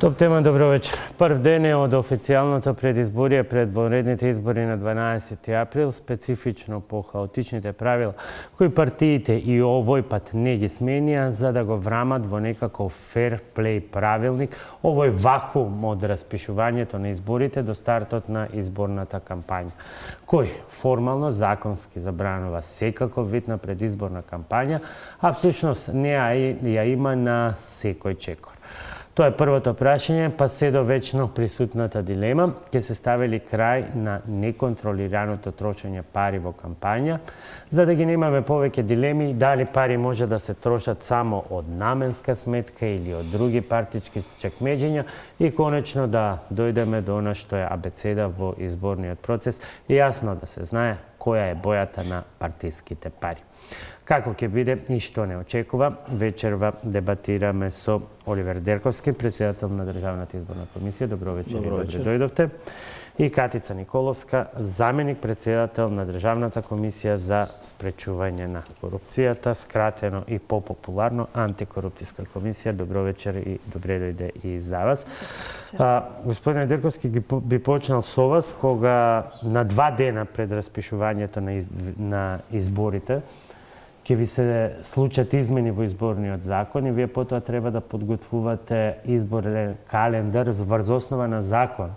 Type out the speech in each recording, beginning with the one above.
Топ тема, добро вечер. Прв ден е од официјалното предизборие пред вонредните избори на 12 април, специфично по хаотичните правила кои партиите и овој пат не ги сменија за да го врамат во некаков фер плей правилник овој вакуум од распишувањето на изборите до стартот на изборната кампања, кој формално законски забранува секаков вид на предизборна кампања, а всушност не ја има на секој чекор. Тоа е првото прашање, па се до вечно присутната дилема, ќе се стави крај на неконтролираното трошење пари во кампања, за да ги немаме повеќе дилеми дали пари може да се трошат само од наменска сметка или од други партички чекмеџења и конечно да дојдеме до она што е абецеда во изборниот процес и јасно да се знае која е бојата на партиските пари. Како ќе биде и што не очекува, вечерва дебатираме со Оливер Дерковски, председател на Државната изборна комисија. Добро вечер и добре дојдовте. И Катица Николовска, заменик председател на Државната комисија за спречување на корупцијата, скратено и попопуларно антикорупцијска комисија. Добро вечер и добре дојде и за вас. Господине Дерковски, би почнал со вас, кога на 2 дена пред распишувањето на изборите ќе ви се случат измени во изборниот закон и вие потоа треба да подготвувате изборен календар врз основа на закон,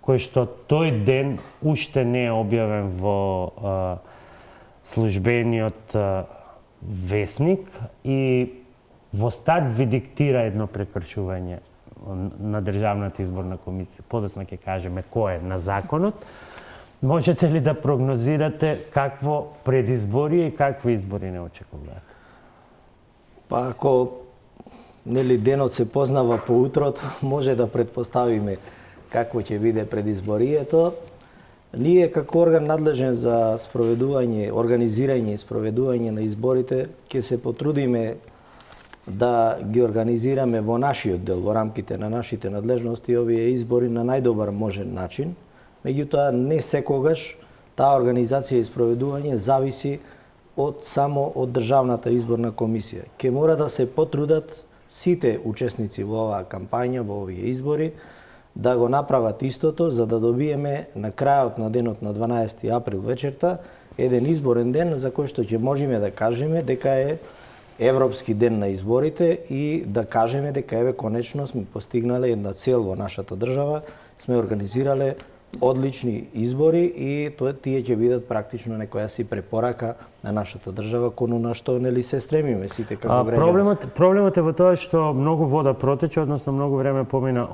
кој што тој ден уште не е објавен во службениот весник и во старт ви диктира едно прекршување на Државната изборна комисија. Подоцна ќе кажеме кој е на законот. Можете ли да прогнозирате какво предизборие и какви избори не очекуваат? Па ако денот се познава по утрото, може да предпоставиме какво ќе биде предизборието. Ние како орган надлежен за спроведување, организирање и спроведување на изборите ќе се потрудиме да ги организираме во нашиот дел, во рамките на нашите надлежности овие избори на најдобар можен начин. Меѓутоа, не секогаш таа организација и спроведување зависи само од Државната изборна комисија. Ке мора да се потрудат сите учесници во оваа кампања, во овие избори, да го направат истото, за да добиеме на крајот на денот на 12 април вечерта еден изборен ден за кој што ќе можеме да кажеме дека е Европски ден на изборите и да кажеме дека еве конечно сме постигнале една цел во нашата држава, сме организирале одлични избори и тие ќе бидат практично некоја си препорака на нашата држава кон она што нели се стремиме сите како граѓани. Проблемот е во тоа што многу вода протече, односно многу време помина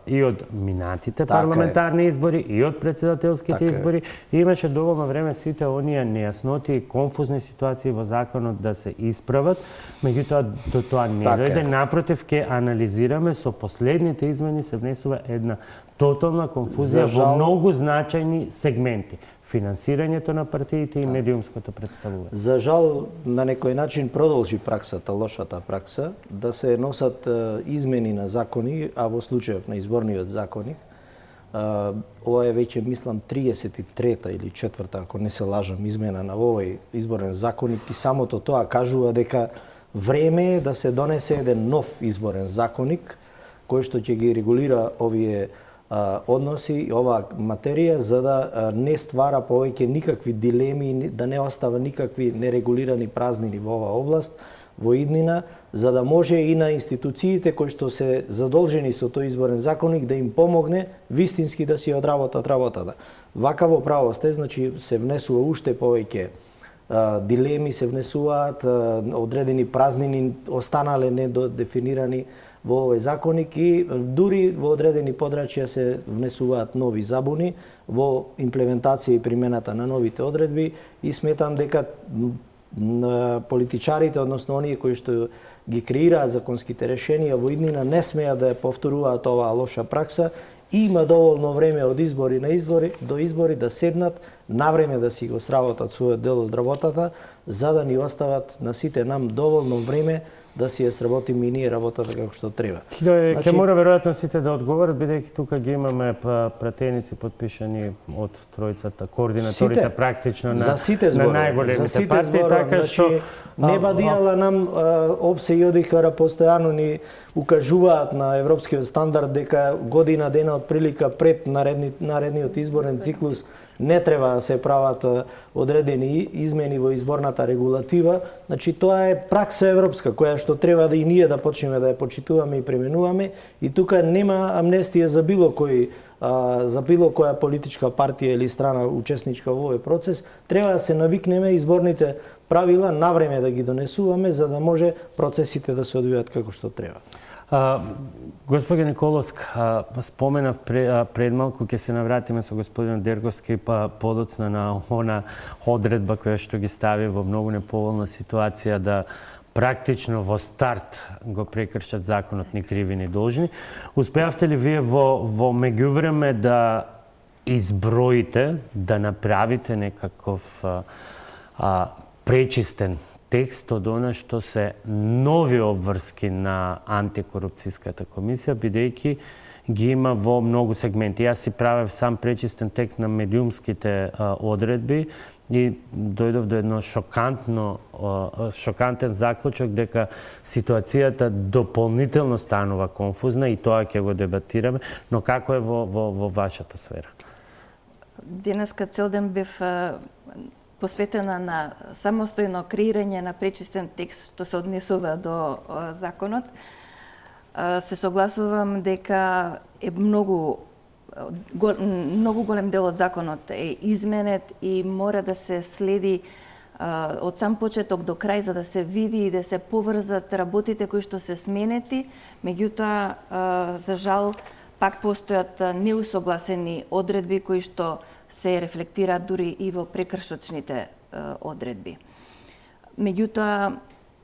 и од минатите парламентарни избори и од председателските избори и имаше доволно време сите оние нејасноти и конфузни ситуации во законот да се исправат, меѓутоа до тоа не дојде. Напротив, ќе анализираме со последните измени се внесува една тотална конфузија во многу значајни сегменти. Финансирањето на партиите и медиумското представување. За жал, на некој начин продолжи праксата, лошата пракса, да се носат измени на закони, а во случајот на изборниот законник, ова е веќе, мислам, 33-та или 4-та, ако не се лажам, измена на овој изборен законник и самото тоа кажува дека време е да се донесе еден нов изборен законник, кој што ќе ги регулира овие односи и оваа материја за да не ствара повеќе никакви дилеми, да не остава никакви нерегулирани празнини во оваа област во иднина, за да може и на институциите кои што се задолжени со тој изборен законник да им помогне вистински да си одработат работата. Вака во право сте, значи се внесува уште повеќе дилеми, се внесуваат одредени празнини, останале недодефинирани во овој законник и дури во одредени подрачја се внесуваат нови забуни во имплементација и примената на новите одредби и сметам дека политичарите, односно оние кои што ги креираат законските решенија во иднина не смеат да ја повторуваат оваа лоша пракса и има доволно време од избори на избори до избори да седнат навреме да си го сработат својот дел од работата за да ни остават на сите нам доволно време да си ја сработиме и ние работата како што треба. Ќе мора веројатно сите да одговорат, бидејќи тука ги имаме пратеници подпишани од тројцата координаторите практично на најголемите партии, така што не бадијала нам ОПСЕ и ОДИХР постојано ни укажуваат на европскиот стандард дека година дена од прилика пред наредниот изборен циклус не треба да се прават одредени измени во изборната регулатива. Значи тоа е пракса европска која што треба да и ние да почнеме да ја почитуваме и применуваме, и тука нема амнестија за било која политичка партија или страна учесничка во овој процес. Треба да се навикнеме изборните правила навреме да ги донесуваме за да може процесите да се одвијат како што треба. Госпоѓа Николовска, споменав пред малку, ќе се навратиме со господин Дерговски подоцна на она одредба која што ги стави во многу неповолна ситуација да практично во старт го прекршат законот ни криви ни должни. Успеавте ли вие во меѓувреме да изброите, да направите некаков пречистен текст од она што се нови обврски на антикорупцијската комисија, бидејќи ги има во многу сегменти. Јас си правев сам пречистен текст на медиумските одредби и дојдов до едно шокантен заклучок дека ситуацијата дополнително станува конфузна и тоа ќе го дебатираме, но како е во вашата сфера? Денеска цел ден бев посветена на самостојно креирање на пречистен текст што се однесува до законот. Се согласувам дека е многу голем дел од законот е изменет и мора да се следи од сам почеток до крај за да се види и да се поврзат работите кои што се сменети. Меѓутоа, за жал, пак постојат неусогласени одредби кои што се рефлектираат дури и во прекршочните одредби. Меѓутоа,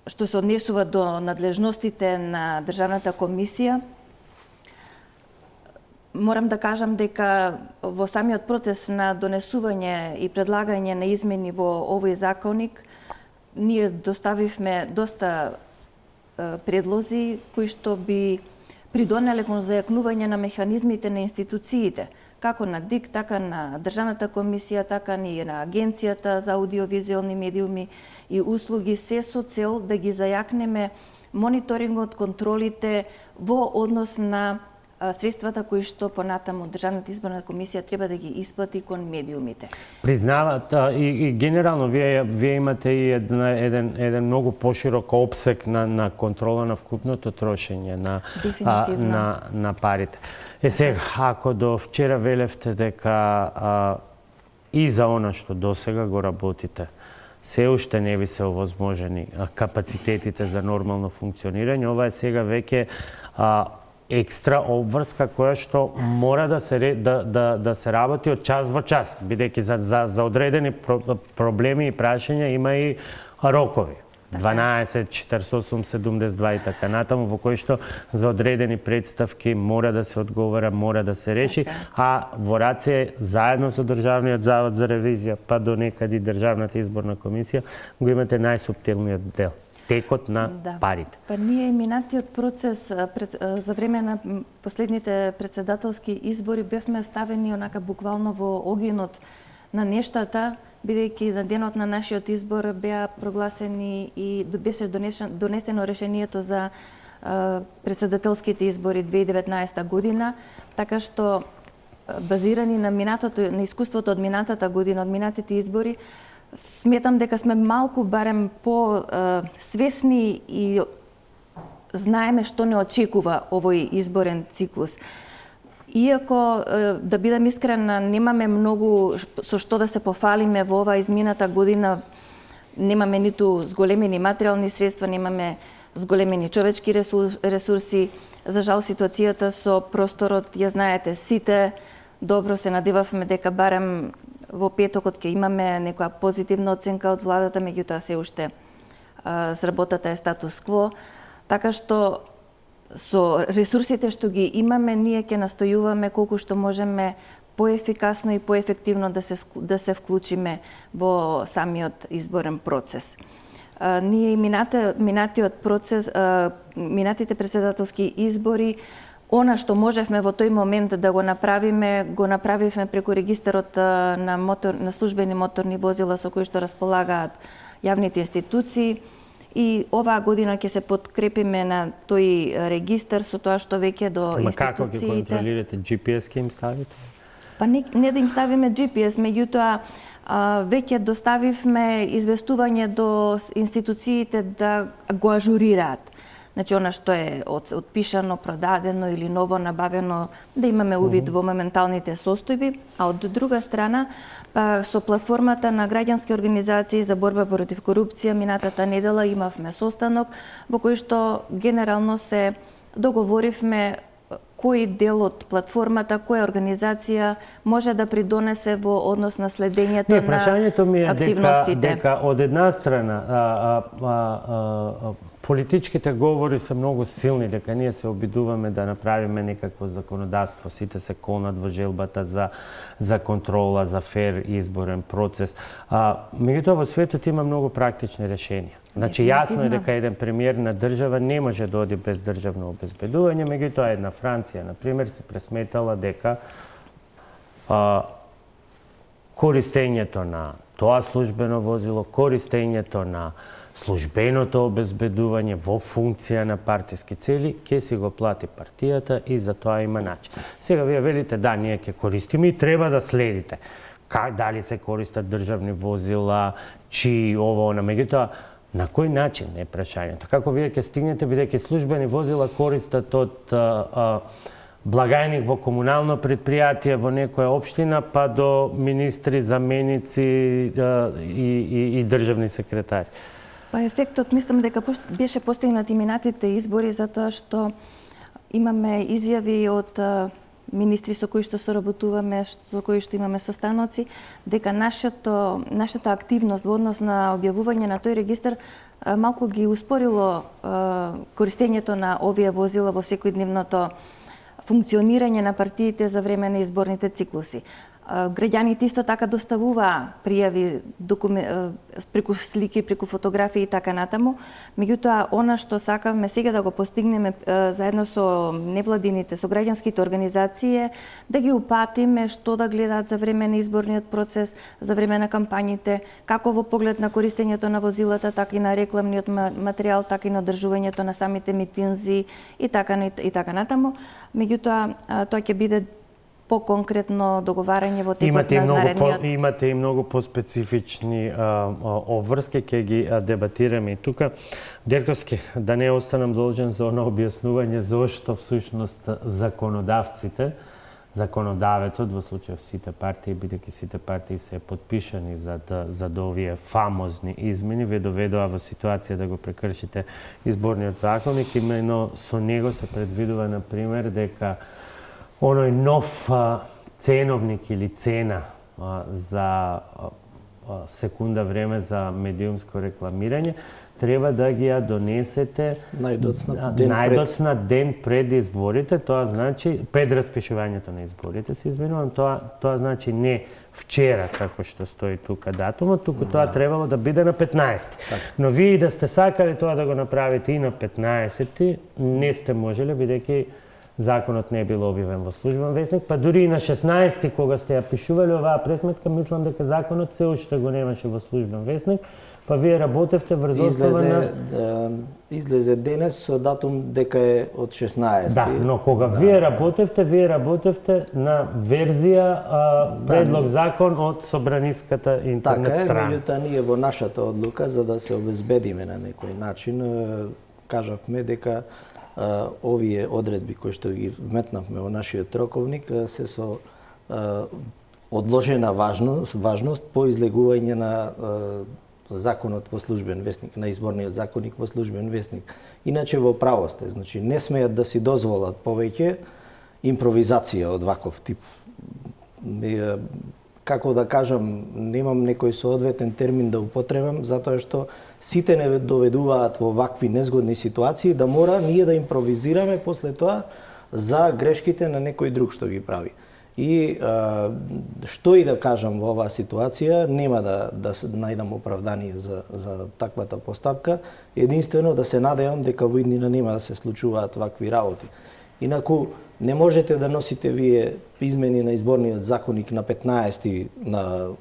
што се однесува до надлежностите на Државната комисија, морам да кажам дека во самиот процес на донесување и предлагање на измени во овој законник, ние доставивме доста предлози кои што би придонеле кон зајакнување на механизмите на институциите, како на ДИК, така на Државната комисија, така и на Агенцијата за аудиовизуелни медиуми и услуги, се со цел да ги зајакнеме мониторингот, контролите во однос на средствата кои што понатаму Државната изборна комисија треба да ги исплати кон медиумите. Признават и генерално вие имате и еден многу поширок опсек на контрола на вкупното трошење на парите. Сега, ако до вчера велевте дека и за она што досега го работите, се уште не ви се овозможени капацитетите за нормално функционирање, ова е сега веќе екстра обврска која што мора да се работи од час во час, бидејќи за одредени проблеми и прашања има и рокови. 12, 48, 72 и така натаму, во кои што за одредени представки мора да се одговара, мора да се реши, а во раце заедно со Државниот завод за ревизија, па до некади Државната изборна комисија, го имате најсуптилниот дел. Текот на парите. Па ние минатиот процес за време на последните председателски избори бевме ставени онака буквално во огинот на нештата, бидејќи на денот на нашиот избор беа прогласени и беше донесено решението за председателските избори 2019 година, така што базирани на искуството од минатата година, од минатите избори, сметам дека сме малку барем по-свесни и знаеме што не очекува овој изборен циклус. Иако, да бидам искрена, немаме многу со што да се пофалиме во оваа измината година, немаме ниту зголемени материјални средства, немаме зголемени човечки ресурси. За жал, ситуацијата со просторот, ја знаете сите, добро се надевавме дека барем во петокот ќе имаме некоја позитивна оценка од владата, меѓутоа се уште сработата е статус кво, така што со ресурсите што ги имаме, ние ќе настојуваме колку што можеме поефикасно и поефективно да се вклучиме во самиот изборен процес. ние минатиот процес, минатите председателски избори, она што можевме во тој момент да го направивме преку регистарот на службени моторни возила со кои што располагаат јавните институции. И оваа година ќе се подкрепиме на тој регистар со тоа што веќе до институциите. Како ги контролирате? GPS ке им ставите? Па не да им ставиме GPS, меѓутоа веќе доставивме известување до институциите да го ажурираат. Значи, она што е отпишано, продадено или ново набавено, да имаме увид во моменталните состојби, а од друга страна, па со платформата на граѓански организации за борба против корупција, минатата недела имавме состанок во кој што генерално се договоривме кој дел од платформата, која организација може да придонесе во однос на следењето на прашањето ми е активностите. дека од една страна политичките говори се многу силни, дека ние се обидуваме да направиме некакво законодавство, сите се колнат во желбата за контрола, за фер изборен процес. Меѓутоа во светот има многу практични решенија. Значи, јасно е дека еден премиер на држава не може да оди без државно обезбедување, меѓутоа една Франција, например, се пресметала дека користењето на тоа службено возило, користењето на службеното обезбедување во функција на партиски цели, ќе си го плати партијата и за тоа има начин. Сега вие велите, да, ние ќе користиме и треба да следите. Дали се користат државни возила, чии, ово, она, меѓутоа, на кој начин е прашањето? Како вие ќе стигнете, бидејќи службени возила користат од благајник во комунално предпријатие во некоја општина, па до министри, заменици и државни секретари? Па ефектот, мислам дека беше постигнат и минатите избори, затоа што имаме изјави од министри со кои што соработуваме, со кои што имаме состаноци, дека нашата активност во однос на објавување на тој регистар малку ги успорило користењето на овие возила во секојдневното функционирање на партиите за време на изборните циклуси. Граѓаните исто така доставуваа пријави преку слики, преку фотографии и така натаму. Меѓутоа, она што сакаме сега да го постигнеме заедно со невладините, со граѓанските организации, да ги упатиме што да гледаат за време на изборниот процес, за време на кампањите, како во поглед на користењето на возилата, така и на рекламниот материјал, така и на одржувањето на самите митинзи и така натаму. Меѓутоа, тоа ќе биде по-конкретно договарање во текот на наредниот. Имате и многу по-специфични обврски, ќе ги дебатираме и тука. Дерковски, да не останам должен за оно објаснување зошто всушност законодавецот, во случајов сите партии, бидејќи сите партии се подпишани за овие фамозни измени, ве доведува во ситуација да го прекршите изборниот законник, именно со него се предвидува, например, дека оној нов ценовник или цена за секунда време за медиумско рекламирање треба да ги ја донесете најдоцна ден пред изборите, тоа значи пред распишувањето на изборите, се извинувам, тоа значи не вчера, како што стои тука датумот, туку тоа требало да биде на 15. Но вие да сте сакали тоа да го направите и на 15, не сте можеле, бидејќи законот не е бил објавен во службен весник, па дури и на 16 кога сте ја пишувале оваа пресметка, мислам дека законот се уште го немаше во службен весник, па вие работевте врз основа на... Излезе денес со датум дека е од 16. Да, но кога вие работевте на верзија предлог закон од Собраниската интернет страна. Така е, меѓутоа ние во нашата одлука, за да се обезбедиме на некој начин, кажавме дека овие одредби кои што ги вметнавме во нашиот роковник се со одложена важност по излегување на законот во службен весник, на изборниот законник во службен весник. Иначе во право сте, значи не смеат да си дозволат повеќе импровизација од ваков тип. Како да кажам, немам некој соодветен термин да употребам, затоа што сите не доведуваат во вакви незгодни ситуации да мора ние да импровизираме после тоа за грешките на некој друг што ги прави. И што и да кажам во оваа ситуација, нема да најдам оправдание за таквата постапка, единствено да се надевам дека во иднина нема да се случуваат вакви работи. Инаку, не можете да носите вие измени на изборниот законник на 15 на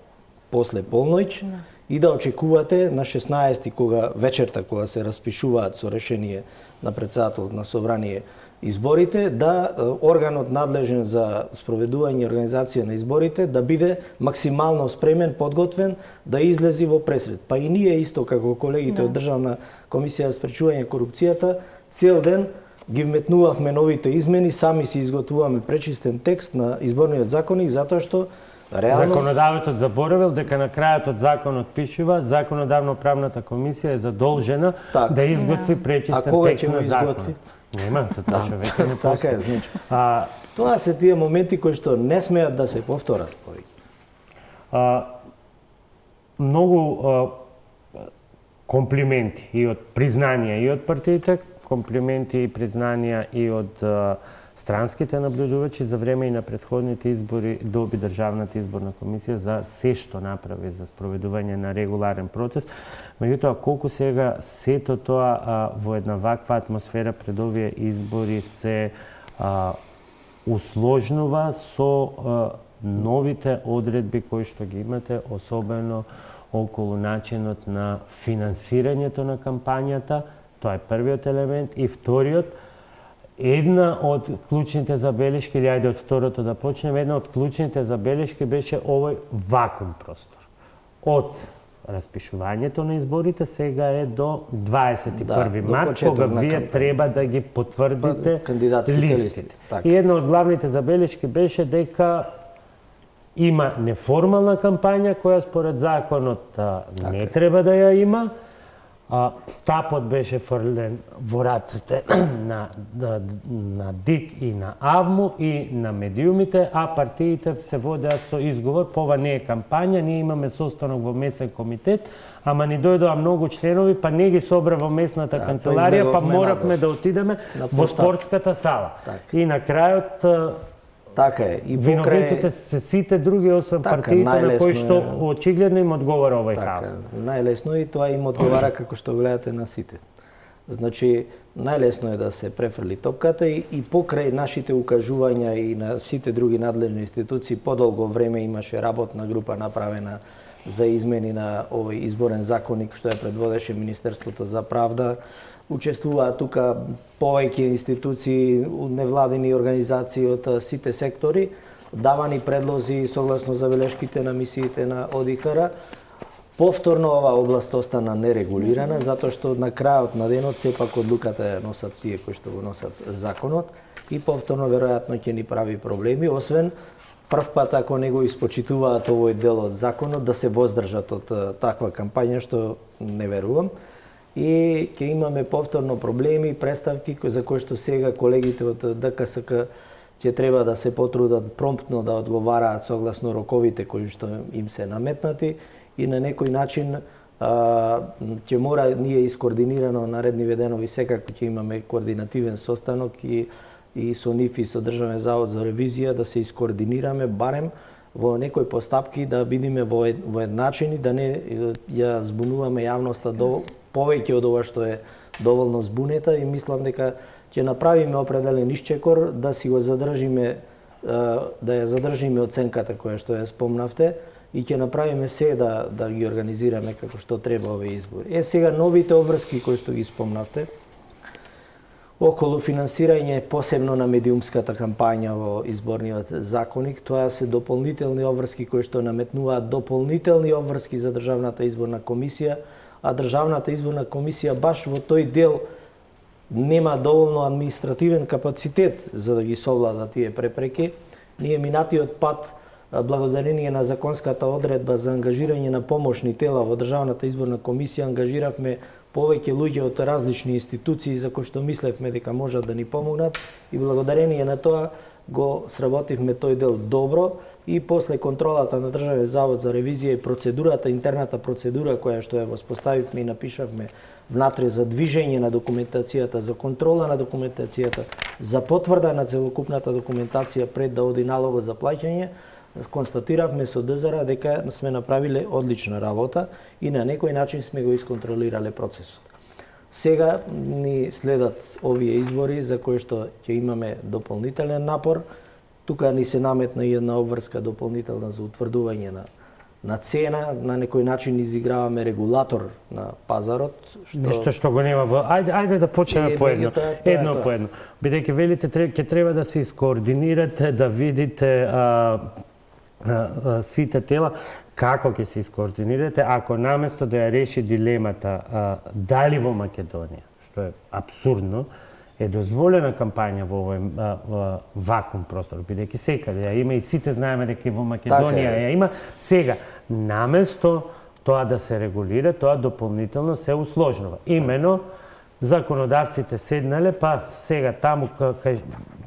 после полноќ и да очекувате на 16 кога вечерта кога се распишуваат со решение на председателот на собрание изборите, да органот надлежен за спроведување и организација на изборите да биде максимално спремен, подготвен да излези во пресред. Па и ние исто како колегите од Државна комисија за спречување корупцијата цел ден ги вметнувавме новите измени, сами си изготвуваме пречистен текст на изборниот законник затоа што реално законодавецот заборавил дека на крајот од законот пишува законодавно-правната комисија е задолжена да изготви пречистен текст на законот. Нема се тоа веќе не постои. Така е, значи. Тоа се тие моменти кои што не смеат да се повторат повеќе. Многу комплименти и од признанија и од партиите, комплименти и признанија и од странските наблюдувачи за време и на претходните избори доби Државната изборна комисија за се што направи за спроведување на регуларен процес. Меѓутоа, колку сега сето тоа во една ваква атмосфера пред овие избори се усложнува со новите одредби кои што ги имате, особено околу начинот на финансирањето на кампањата. Тоа е првиот елемент. И вториот, една од клучните забелешки, или ајде од второто да почнеме, една од клучните забелешки беше овој вакуум простор. Од распишувањето на изборите сега е до 21 март, кога вие треба да ги потврдите листите. И една од главните забелешки беше дека има неформална кампања која според законот не треба да ја има. Стапот беше фрлен во рацете на ДИК и на АВМУ и на медиумите, а партиите се водеа со изговор, ова не е кампања, ние имаме состанок во месен комитет, ама ни дојдоа многу членови, па не ги собра во месната канцеларија, па моравме да отидеме во спортската сала. И на крајот така е. И виновниците се сите други освен партиите на кои што очигледно им одговара овој хаос. Најлесно и тоа им одговара како што гледате на сите. Значи, најлесно е да се префрли топката и покрај нашите укажувања и на сите други надлежни институции подолго време имаше работна група направена за измени на овој изборен законник што ја предводеше Министерството за правда. Учествуваат тука повеќе институции, невладини организации од сите сектори, давани предлози согласно забелешките на мисиите на ОДИХР. Повторно оваа област остана нерегулирана, затоа што на крајот на денот сепак одлуката ја носат тие кои што го носат законот и повторно веројатно ќе ни прави проблеми, освен прв пат ако не го испочитуваат овој дел од законот да се воздржат од таква кампања, што не верувам. И ќе имаме повторно проблеми, представки за кои што сега колегите од ДКСК ќе треба да се потрудат промптно да одговараат согласно роковите кои што им се наметнати и на некој начин ќе мора ние искоординирано наредни денови секако ќе имаме координативен состанок и со НИФ и со Државен завод за ревизија да се искоординираме барем во некои постапки да бидеме воедначени, да не ја збунуваме јавноста повеќе од ова што е доволно збунета и мислам дека ќе направиме определен исчекор да си го задржиме, да ја задржиме оценката која што ја спомнавте и ќе направиме се да ги организираме како што треба овие избори. Сега новите обврски кои што ги спомнавте околу финансирање посебно на медиумската кампања во изборниот законник, тоа се дополнителни обврски кои што наметнуваат дополнителни обврски за Државната изборна комисија, а Државната изборна комисија баш во тој дел нема доволно административен капацитет за да ги совлада тие препреки. Ние минатиот пат, благодарение на законската одредба за ангажирање на помошни тела во Државната изборна комисија, ангажиравме повеќе луѓе од различни институции за кои што мислевме дека можат да ни помогнат и благодарение на тоа го сработивме тој дел добро и после контролата на Државен завод за ревизија и процедурата, интерната процедура која што ја воспоставивме и напишавме внатре за движење на документацијата, за контрола на документацијата, за потврда на целокупната документација пред да оди налогот за плаќање, констатиравме со ДЗР дека сме направиле одлична работа и на некој начин сме го исконтролирале процесот. Сега ни следат овие избори за кои што ќе имаме дополнителен напор. Тука ни се наметна и една обврска дополнителна за утврдување на цена, на некој начин изиграваме регулатор на пазарот, Нешто што го нема во... Ајде да почнеме по едно. Едно по едно. Бидејќи велите ќе треба да се искоординирате, да видите сите тела, како ќе се искоординирате, ако наместо да ја реши дилемата дали во Македонија, што е абсурдно, е дозволена кампања во овој вакуум простор, бидејќи секаде ја има и сите знаеме дека и во Македонија ја има. Сега, наместо тоа да се регулира, тоа дополнително се усложнува. Имено, законодавците седнале, па сега таму кај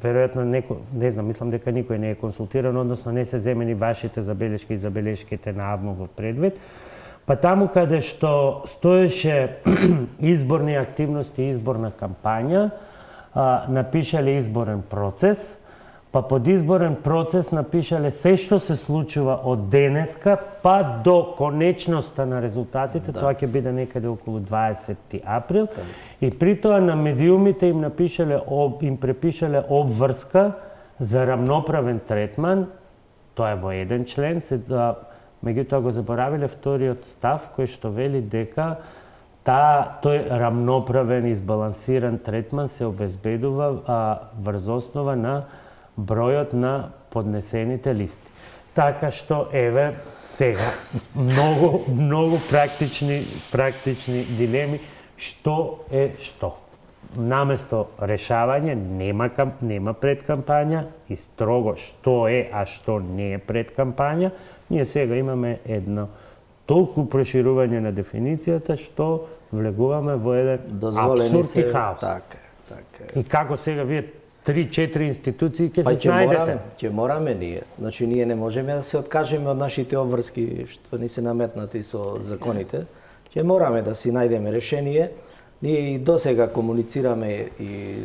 веројатно некој, не знам, мислам дека никој не е консултиран, односно не се земени вашите забелешки и забелешките на АВМО во предвид, па таму каде што стоеше изборни активности и изборна кампања, напишале изборен процес, па под изборен процес напишале се што се случува од денеска па до конечноста на резултатите, тоа ќе биде некаде околу 20 април, и при тоа на медиумите им препишале обврска за рамноправен третман, тоа е во еден член, меѓутоа го заборавиле вториот став кој што вели дека тој рамноправен избалансиран третман се обезбедува врз основа на бројот на поднесените листи. Така што, еве, сега, многу практични дилеми, што е што. Наместо решавање, нема предкампања и строго што е, а што не е предкампања, ние сега имаме едно толку проширување на дефиницијата што влегуваме во еден абсурд и хаос. Така. И како сега вие 3-4 институции ќе се снајдете? Ќе мораме ние. Значи, ние не можеме да се откажеме од нашите обврски што ни се наметнати со законите. Ќе мораме да си најдеме решение. Ние и досега комуницираме и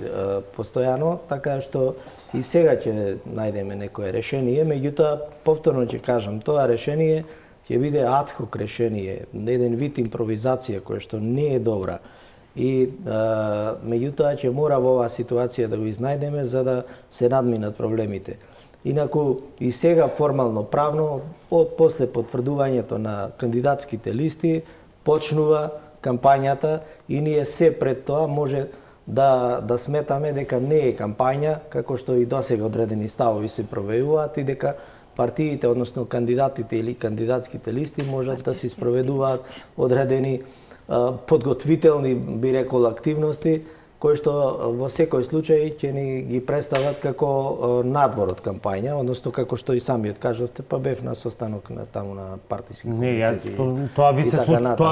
постојано, така што и сега ќе најдеме некое решение. Меѓутоа, повторно ќе кажам, тоа решение ќе биде адхок решение, еден вид импровизација која што не е добра. И меѓутоа ќе мора во оваа ситуација да го изнајдеме за да се надминат проблемите. Инаку и сега формално правно од после потврдувањето на кандидатските листи почнува кампањата и ние се пред тоа може да сметаме дека не е кампања, како што и досега одредени ставови се проведуваат и дека партиите, односно кандидатите или кандидатските листи можат да се спроведуваат одредени подготвителни, би рекол, активности, кои што во секој случај ќе ни ги представат како надвор од кампања, односно како што и самиот кажавте, па бев на состанок таму на партиски комитети. Тоа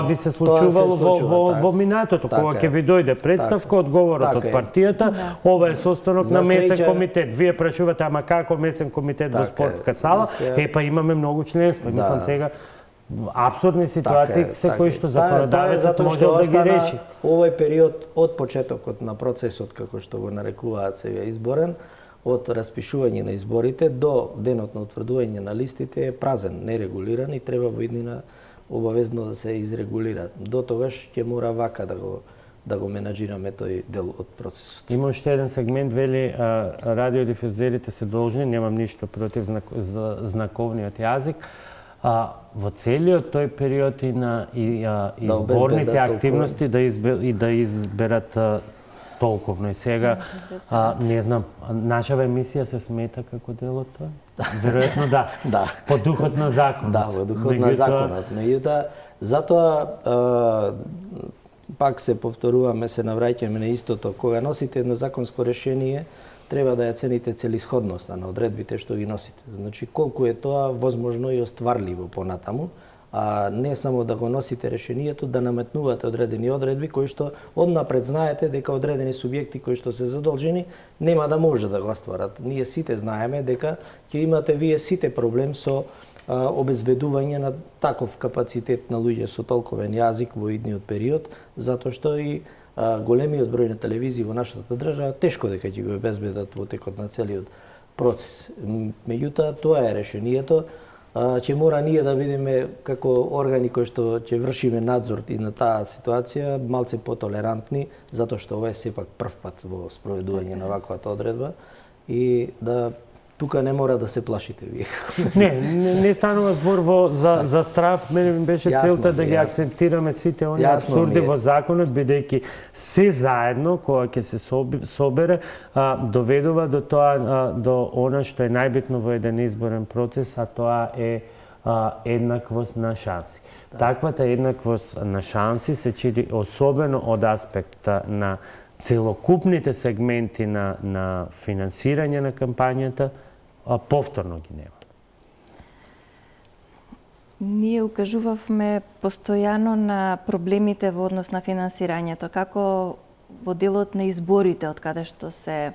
ви се случувало во минатото, кога ќе ви дојде представка, одговорот од партијата, ова е состанок на месен комитет. Вие прашувате, ама како месен комитет во спортска сала? Па имаме многу членства. Мислам сега апсурдни ситуации се кои што законодавецот може да ги реши. Овој период од почетокот на процесот, како што го нарекуваат сега изборен, од распишување на изборите до денот на утврдување на листите е празен, нерегулиран и треба во иднина обавезно да се изрегулира. До тогаш ќе мора вака да го менаџираме тој дел од процесот. Има уште еден сегмент, вели радиодифузерите се должни, немам ништо против знаковниот јазик, во целиот тој период и на изборните активности да изберат толковно. И сега, не знам, нашава емисија се смета како дел од тоа? Веројатно да. По духот на законот. Да, во духот на законот. Меѓутоа, затоа пак се повторуваме, се навраќаме на истото. Кога носите едно законско решение, треба да ја цените целисходноста на одредбите што ги носите. Значи, колку е тоа возможно и остварливо понатаму, а не само да го носите решението, да наметнувате одредени одредби кои што однапред знаете дека одредени субјекти кои што се задолжени нема да може да го остварат. Ние сите знаеме дека ќе имате вие сите проблем со обезбедување на таков капацитет на луѓе со толковен јазик во идниот период, затоа што и големиот број на телевизии во нашата држава тешко дека ќе го обезбедат во текот на целиот процес. Меѓутоа, тоа е решението. Ќе мора ние да бидеме како органи кои што ќе вршиме надзор и на таа ситуација малце потолерантни, затоа што ова е сепак прв пат во спроведување на ваквата одредба и да тука не мора да се плашите вие. Не станува збор за страф, мене ми беше целта да ги акцентираме сите оние абсурди во законот, бидејќи се заедно кога ќе се собере доведува до тоа до она што е најбитно во еден изборен процес, а тоа е еднаквост на шанси. Таквата еднаквост на шанси се чини особено од аспекта на целокупните сегменти на финансирање на кампањата, а повторно ги нема. Ние укажувавме постојано на проблемите во однос на финансирањето, како во делот на изборите, од каде што се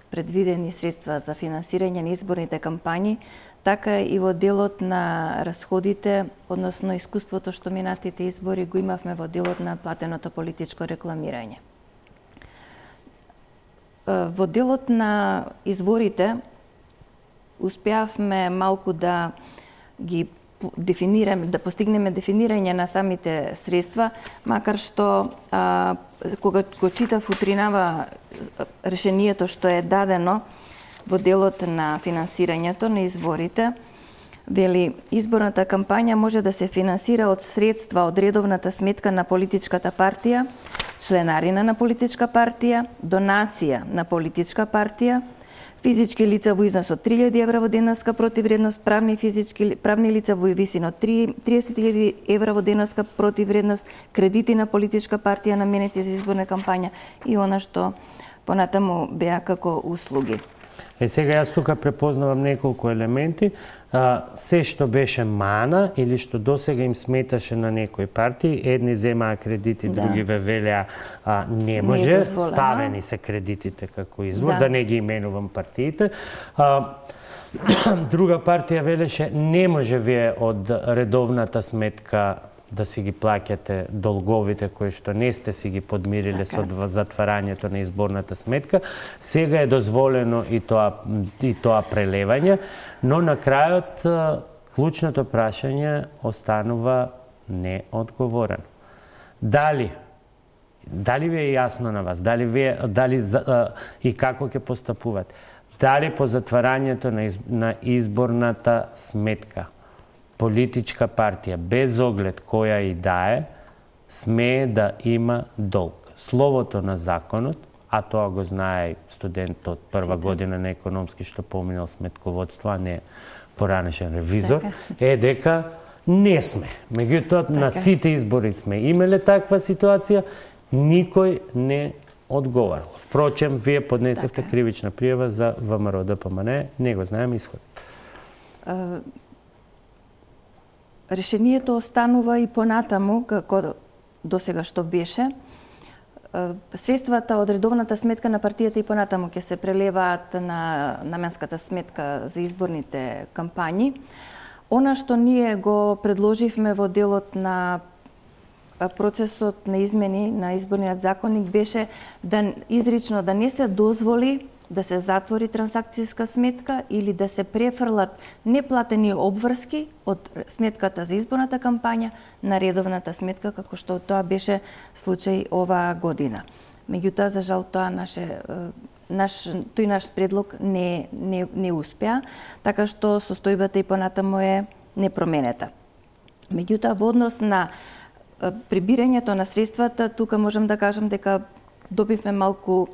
предвидени средства за финансирање на изборните кампањи, така и во делот на расходите, односно искуството што минатите избори го имавме во делот на платеното политичко рекламирање. Во делот на изворите успеавме малку да ги дефинираме, да постигнеме дефинирање на самите средства, макар што кога го читав утринава решението што е дадено во делот на финансирањето на изборите, вели, изборната кампања може да се финансира од средства од редовната сметка на политичката партија, членарина на политичка партија, донација на политичка партија, физички лица во износ од 3.000 евра во денаска противредност, правни лица во висина од 30.000 евра во денаска противредност, кредити на политичка партија наменети за изборна кампања и она што понатаму беа како услуги. Сега јас тука препознавам неколку елементи. Се што беше мана или што досега им сметаше на некои партии, едни земаа кредити, други ве велеа не може, ставени се кредитите како извор, да не ги именувам партиите. Друга партија велеше не може вие од редовната сметка да си ги плаќате долговите кои што не сте си ги подмириле со затварањето на изборната сметка. Сега е дозволено и тоа прелевање, но на крајот клучното прашање останува неодговорено. Дали ви е јасно на вас, и како ќе постапувате? Дали по затварањето на изборната сметка политичка партија, без оглед која и да е, смее да има долг. Словото на законот, а тоа го знае студент од прва година на економски што поминал сметководство, а не поранешен ревизор, е дека не сме. Меѓутоа, на сите избори сме имале таква ситуација, никој не одговарал. Впрочем, вие поднесевте кривична пријава за ВМРО ДПМН, не го знаеме исход. Решението останува и понатаму, како досега што беше. Средствата од редовната сметка на партијата и понатаму ќе се прелеваат на наменската сметка за изборните кампањи. Она што ние го предложивме во делот на процесот на измени на изборниот законник беше да изрично да не се дозволи да се затвори трансакцијска сметка или да се префрлат неплатени обврски од сметката за изборната кампања на редовната сметка, како што тоа беше случај оваа година. Меѓутоа, за жал, тоа тој наш предлог не успеа, така што состојбата и понатаму е непроменета. Меѓутоа, во однос на прибирањето на средствата, тука можам да кажам дека добивме малку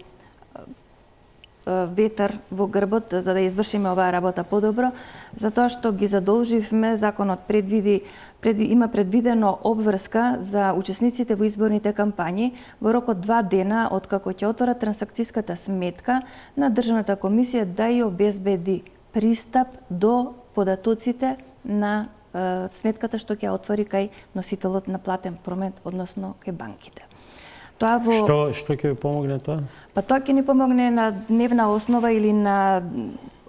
ветер во грбот за да извршиме оваа работа подобро, затоа што ги задолживме, законот има предвидено обврска за учесниците во изборните кампањи во рок од 2 дена од како ќе отвора трансакцијската сметка на Државната комисија да ја обезбеди пристап до податоците на сметката што ќе отвори кај носителот на платен промет, односно кај банките. Тоа Што ќе ви помогне тоа? Па тоа ќе ни помогне на дневна основа или на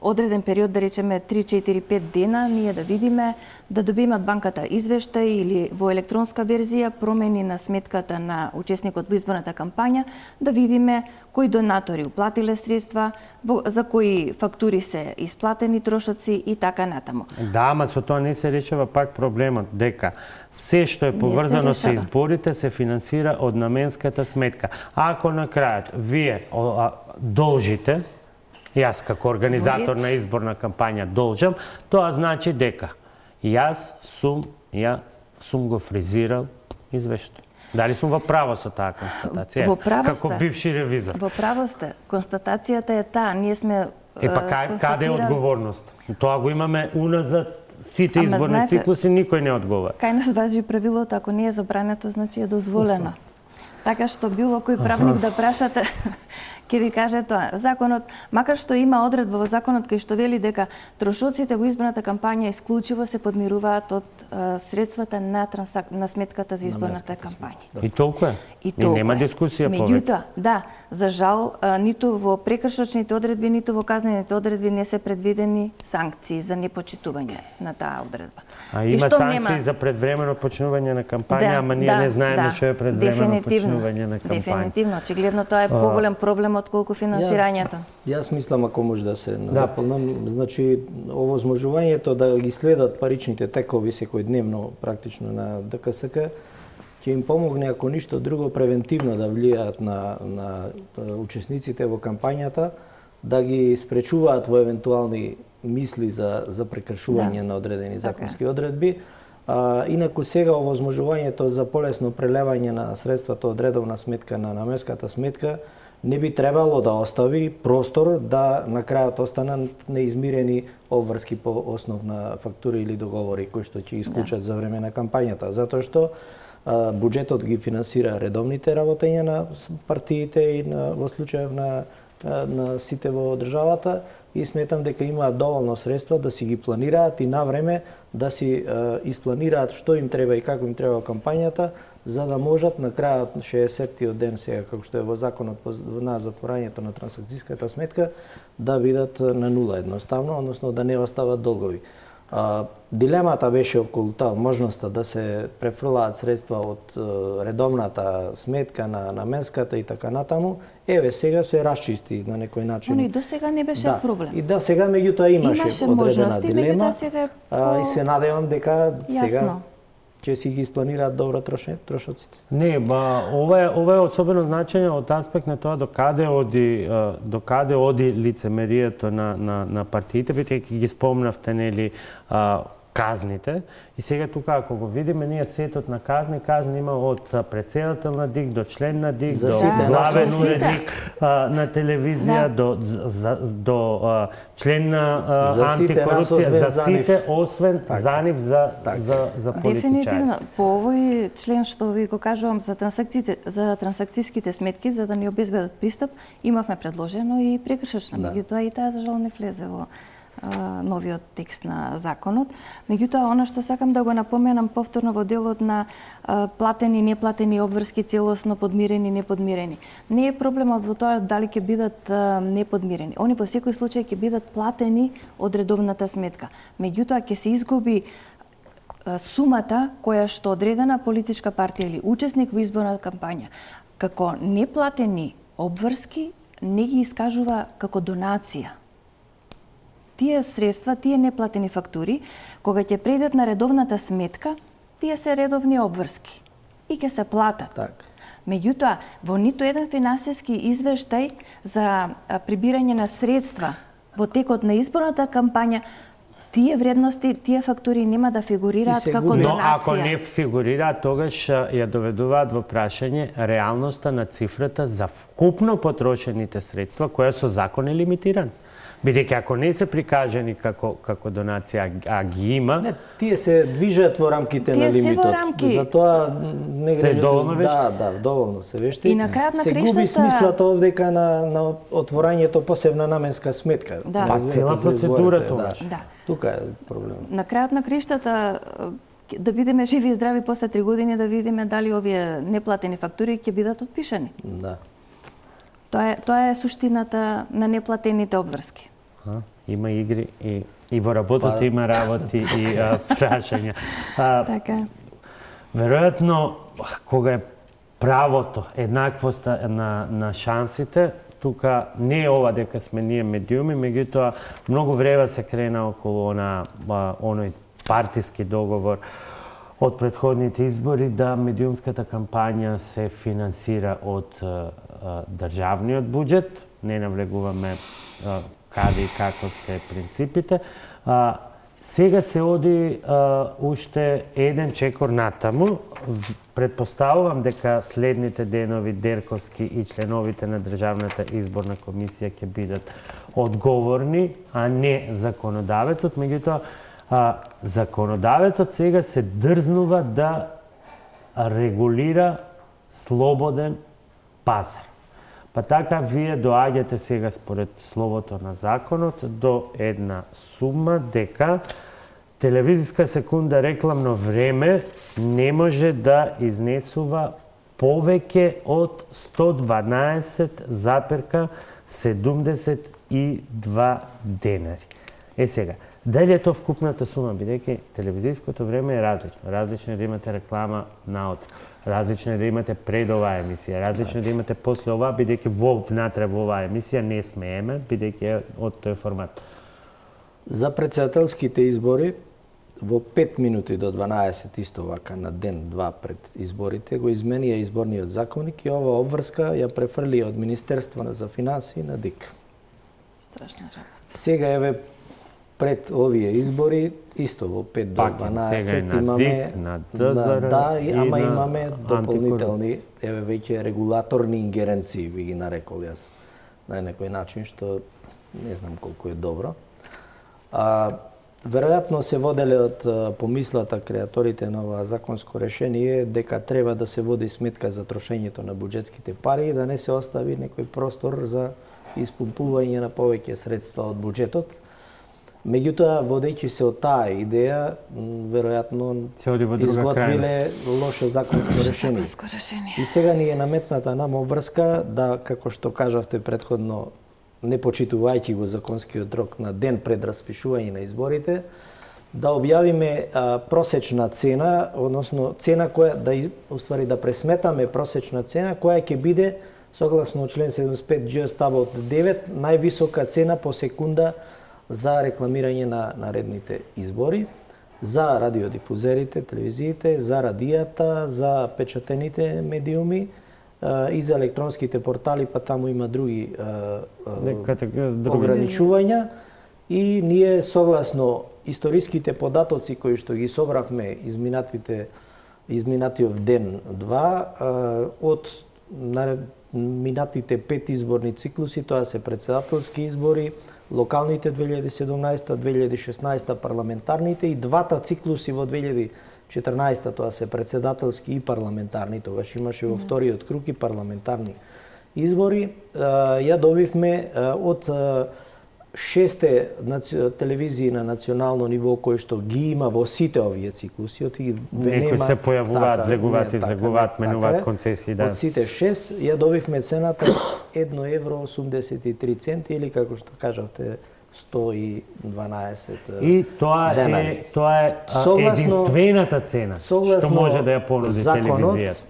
одреден период, да речеме 3, 4, 5 дена, ние да видиме, да добиеме од банката извештај или во електронска верзија промени на сметката на учесникот во изборната кампања, да видиме кои донатори уплатиле средства, за кои фактури се исплатени трошоци и така натаму. Да, ама со тоа не се решава пак проблемот дека се што е поврзано со изборите се финансира од наменската сметка. Ако на крајот вие должите, јас како организатор на изборна кампања должам, тоа значи дека јас сум го фризирал извештај. Дали сум во право со таа констатација? Во право како сте. бивши ревизор. Во право сте. Констатацијата е таа. Ние сме каде е одговорност? Тоа го имаме уназад сите изборни циклуси, никој не одговара. Кај нас важи правилото, ако не е забрането, значи е дозволено. Така што било кој правник да прашате, ќе ви каже тоа. Законот, макар што има одредба во законот кој што вели дека трошоците во изборната кампања исклучиво се подмируваат од средствата на сметката за изборната кампања. И толку е. И нема дискусија повеќе. Меѓутоа, да, за жал, ниту во прекршочните одредби, ниту во казнените одредби не се предвидени санкции за непочитување на таа одредба. А има санкции за предвремено почнување на кампања, ама ние не знаеме што е предвремено почнување на кампања. Дефинитивно, очигледно тоа е поголем проблем отколку финансирањето. Јас мислам, ако може да се надополнам, значи овозможувањето да ги следат паричните текови секојдневно практично на ДКСК ќе им помогне, ако ништо друго, превентивно да влијаат на учесниците во кампањата, да ги спречуваат во евентуални мисли за прекршување на одредени законски одредби. Инаку сега овозможувањето за полесно прелевање на средствата од редовна сметка на наменската сметка не би требало да остави простор да на крајот останат неизмирени обврски по основ на фактури или договори кои што ќе исклучат за време на кампањата, затоа што буџетот ги финансира редовните работења на партиите и во случајов на сите во државата, и сметам дека имаат доволно средства да си ги планираат и на време да си испланираат што им треба и како им треба кампањата, за да можат на крајот 60-тиот ден сега, како што е во законот на затворањето на трансакцијската сметка, да бидат на нула едноставно, односно да не остават долгови. Дилемата беше околу таа можноста да се префрлаат средства од редовната сметка на наменската и така натаму. Еве сега се расчисти на некој начин. Но и до сега не беше проблем. И да, сега меѓутоа имаше одредена дилема. И се надевам дека сега ќе си ги испланираат добро трошоците. Не, ова е особено значење од аспект на тоа до каде оди лицемерието на партиите, бидејќи ги спомнавте, нели, казните. И сега тука, ако го видиме, ние сетот на казни има од председател на ДИК до член на ДИК, до главен уредник на телевизија, до член на антикорупција, за сите, освен Занив за политичари. Дефинитивно, по овој член што ви го кажувам за трансакцијските сметки, за да ни обезбедат пристап, имавме предложено и прекршачна, меѓутоа и таа за жал не влезе во новиот текст на законот. Меѓутоа, она што сакам да го напоменам повторно во делот на платени, неплатени обврски, целосно подмирени, неподмирени. Не е проблемот во тоа дали ќе бидат неподмирени. Они во секој случај ќе бидат платени од редовната сметка. Меѓутоа, ќе се изгуби сумата која што одредена политичка партија или учесник во изборна кампања како неплатени обврски не ги искажува како донација. Тие средства, тие неплатени фактури, кога ќе преидат на редовната сметка, тие се редовни обврски и ќе се платат. Меѓутоа, во ниту еден финансиски извештај за прибирање на средства во текот на изборната кампања, тие вредности, тие фактури нема да фигурираат како донација. Но ако не фигурираат, тогаш ја доведуваат во прашање реалноста на цифрата за вкупно потрошените средства, која со закон е лимитиран. Бидејќи ако не се прикажани како донација, а ги има, Не, тие се движат во рамките на Тие се во лимитот. рамки. Затоа не Се грежете. доволно вешти? Да, доволно се вешти. И на крајот на се губи криштата- смислата овдека на отворањето посебна наменска сметка. Да. Не Па, разбирате цела за процедура изборите, тогаш. Да. Тука е проблем. На крајот на криштата да бидеме живи и здрави после 3 години, да видиме дали овие неплатени фактури ќе бидат отпишани. Да. Тоа е суштината на неплатените обврски. Има игри и во работата има работи и прашања. Така е. Веројатно, кога е правото, еднаквоста на шансите, тука не е ова дека сме ние медиуми, меѓутоа многу време се крена околу оној партиски договор од претходните избори да медиумската кампања се финансира од државниот буџет. Не навлегуваме каде и како се принципите. Сега се оди уште еден чекор натаму. Предпоставувам дека следните денови Дерковски и членовите на Државната изборна комисија ќе бидат одговорни, а не законодавецот. Меѓутоа, законодавецот сега се дрзнува да регулира слободен пазар. Па така вие доаѓате сега според словото на законот до една сума дека телевизиска секунда рекламно време не може да изнесува повеќе од 112,72 денари. Сега, дали е тоа вкупната сума, бидејќи телевизиското време е различно. Различно е да имате реклама наутро. Различно е да имате пред оваа емисија, различно е да имате после оваа, бидејќи внатре во оваа емисија не смееме, бидејќи е од тој формат. За председателските избори во 5 минути до 12 исто вака на ден-два пред изборите го изменија изборниот законник и ова обврска ја префрли од Министерство за финансии на ДИК. Страшна работа. Сега еве пред овие избори исто во 5 до 12 имаме на ДЗР ама имаме дополнителни еве веќе регулаторни ингеренции би ги нарекол јас на некој начин што не знам колку е добро. Веројатно се воделе од помислата креаторите на ова законско решение дека треба да се води сметка за трошењето на буџетските пари и да не се остави некој простор за испумпување на повеќе средства од буџетот. Меѓутоа, водејќи се од таа идеја, веројатно изготвиле лошо законско решение. И сега ни е наметната нам обврска да, како што кажавте предходно, не почитувајќи го законскиот рок на ден пред распишување на изборите, да објавиме просечна цена, односно цена која да пресметаме просечна цена која ќе биде согласно член 75Г ставот 9 највисока цена по секунда за рекламирање на наредните избори, за радиодифузерите, телевизиите, за радијата, за печатените медиуми и за електронските портали, па таму има други ограничувања. И ние согласно историските податоци кои што ги собравме изминатиот ден-два, од минатите 5 изборни циклуси, тоа се председателски избори, локалните 2017-2016 парламентарните и двата циклуси во 2014 тоа се председателски и парламентарни, тогаш имаше во вториот круг и парламентарни избори. Ја добивме од 6 телевизии на национално ниво кои што ги има во сите овие циклуси, некои се појавуваат, влегуваат, излегуваат, менуваат концесии, да. Од сите 6 ја добивме цената €1,83 или како што кажавте 112 И тоа е единствената цена што може да ја понуди телевизијата.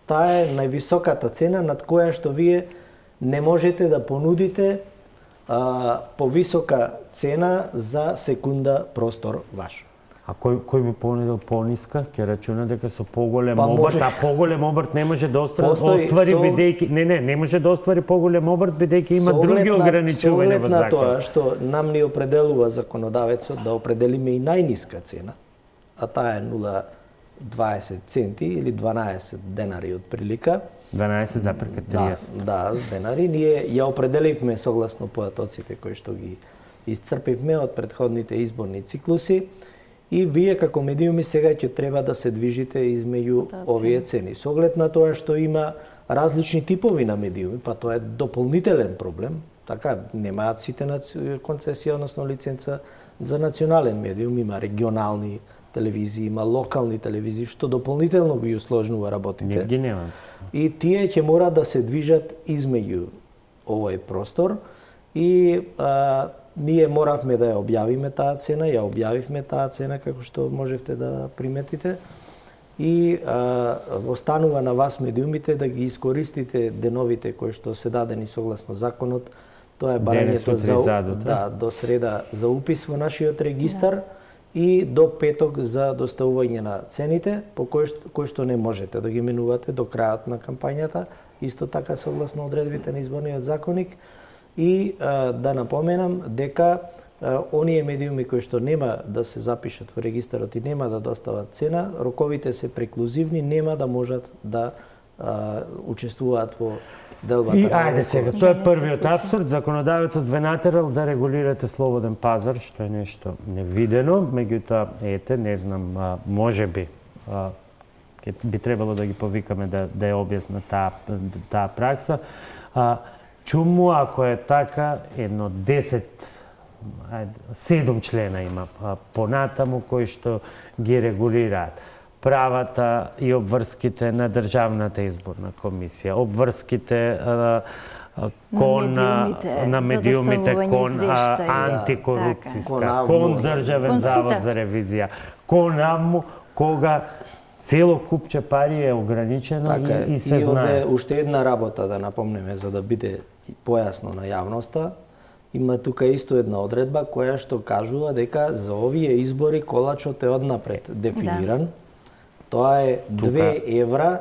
Таа е највисоката цена над која што вие не можете да понудите повисока цена за секунда простор ваш. А кој би понудил пониска? Ќе рачуна дека со поголем обрт, а поголем обрт не може да оствари бидејќи не може да оствари поголем обрт бидејќи има други ограничувања во законот. Со тоа што нам ни определува законодавецот да определиме и најниска цена, а таа е 20 центи или 12 денари од прилика. 12,30. Да, денари. Ние ја определивме согласно податоците кои што ги исцрпивме од претходните изборни циклуси и вие како медиуми сега ќе треба да се движите измеѓу овие цени. Со оглед на тоа што има различни типови на медиуми, па тоа е дополнителен проблем. Така, немаат сите концесија, односно лиценца за национален медиум, има регионални телевизии, има локални телевизии, што дополнително ги усложнува работите. Не ги нема. И тие ќе мора да се движат измеѓу овој простор и ние моравме да ја објавиме таа цена, ја објавивме таа цена како што можевте да приметите и останува на вас медиумите да ги искористите деновите кои што се дадени согласно законот. Тоа е барањето до среда за упис во нашиот регистар и до петок за доставување на цените по кои што не можете да ги менувате до крајот на кампањата, исто така согласно одредбите на изборниот законник. И да напоменам дека оние медиуми кои што нема да се запишат во регистарот и нема да достават цена, роковите се преклузивни, нема да можат да учествуваат во делбата. И ајде сега, тоа е првиот апсурд. Законодавецот ве натерал да регулирате слободен пазар, што е нешто невидено. Меѓутоа, ете, не знам, можеби би требало да ги повикаме да ја објасна таа пракса. Чуму, ако е така, едно 7 члена има понатаму кои што ги регулираат правата и обврските на Државната изборна комисија, обврските на медиумите, кон антикорупцијска, кон Државен завод за ревизија, кон АМУ, кога цело купче пари е ограничено и се знае. И овде уште една работа да напомнеме за да биде појасно на јавноста. Има тука исто една одредба која што кажува дека за овие избори колачот е однапред дефиниран. Тоа е 2 евра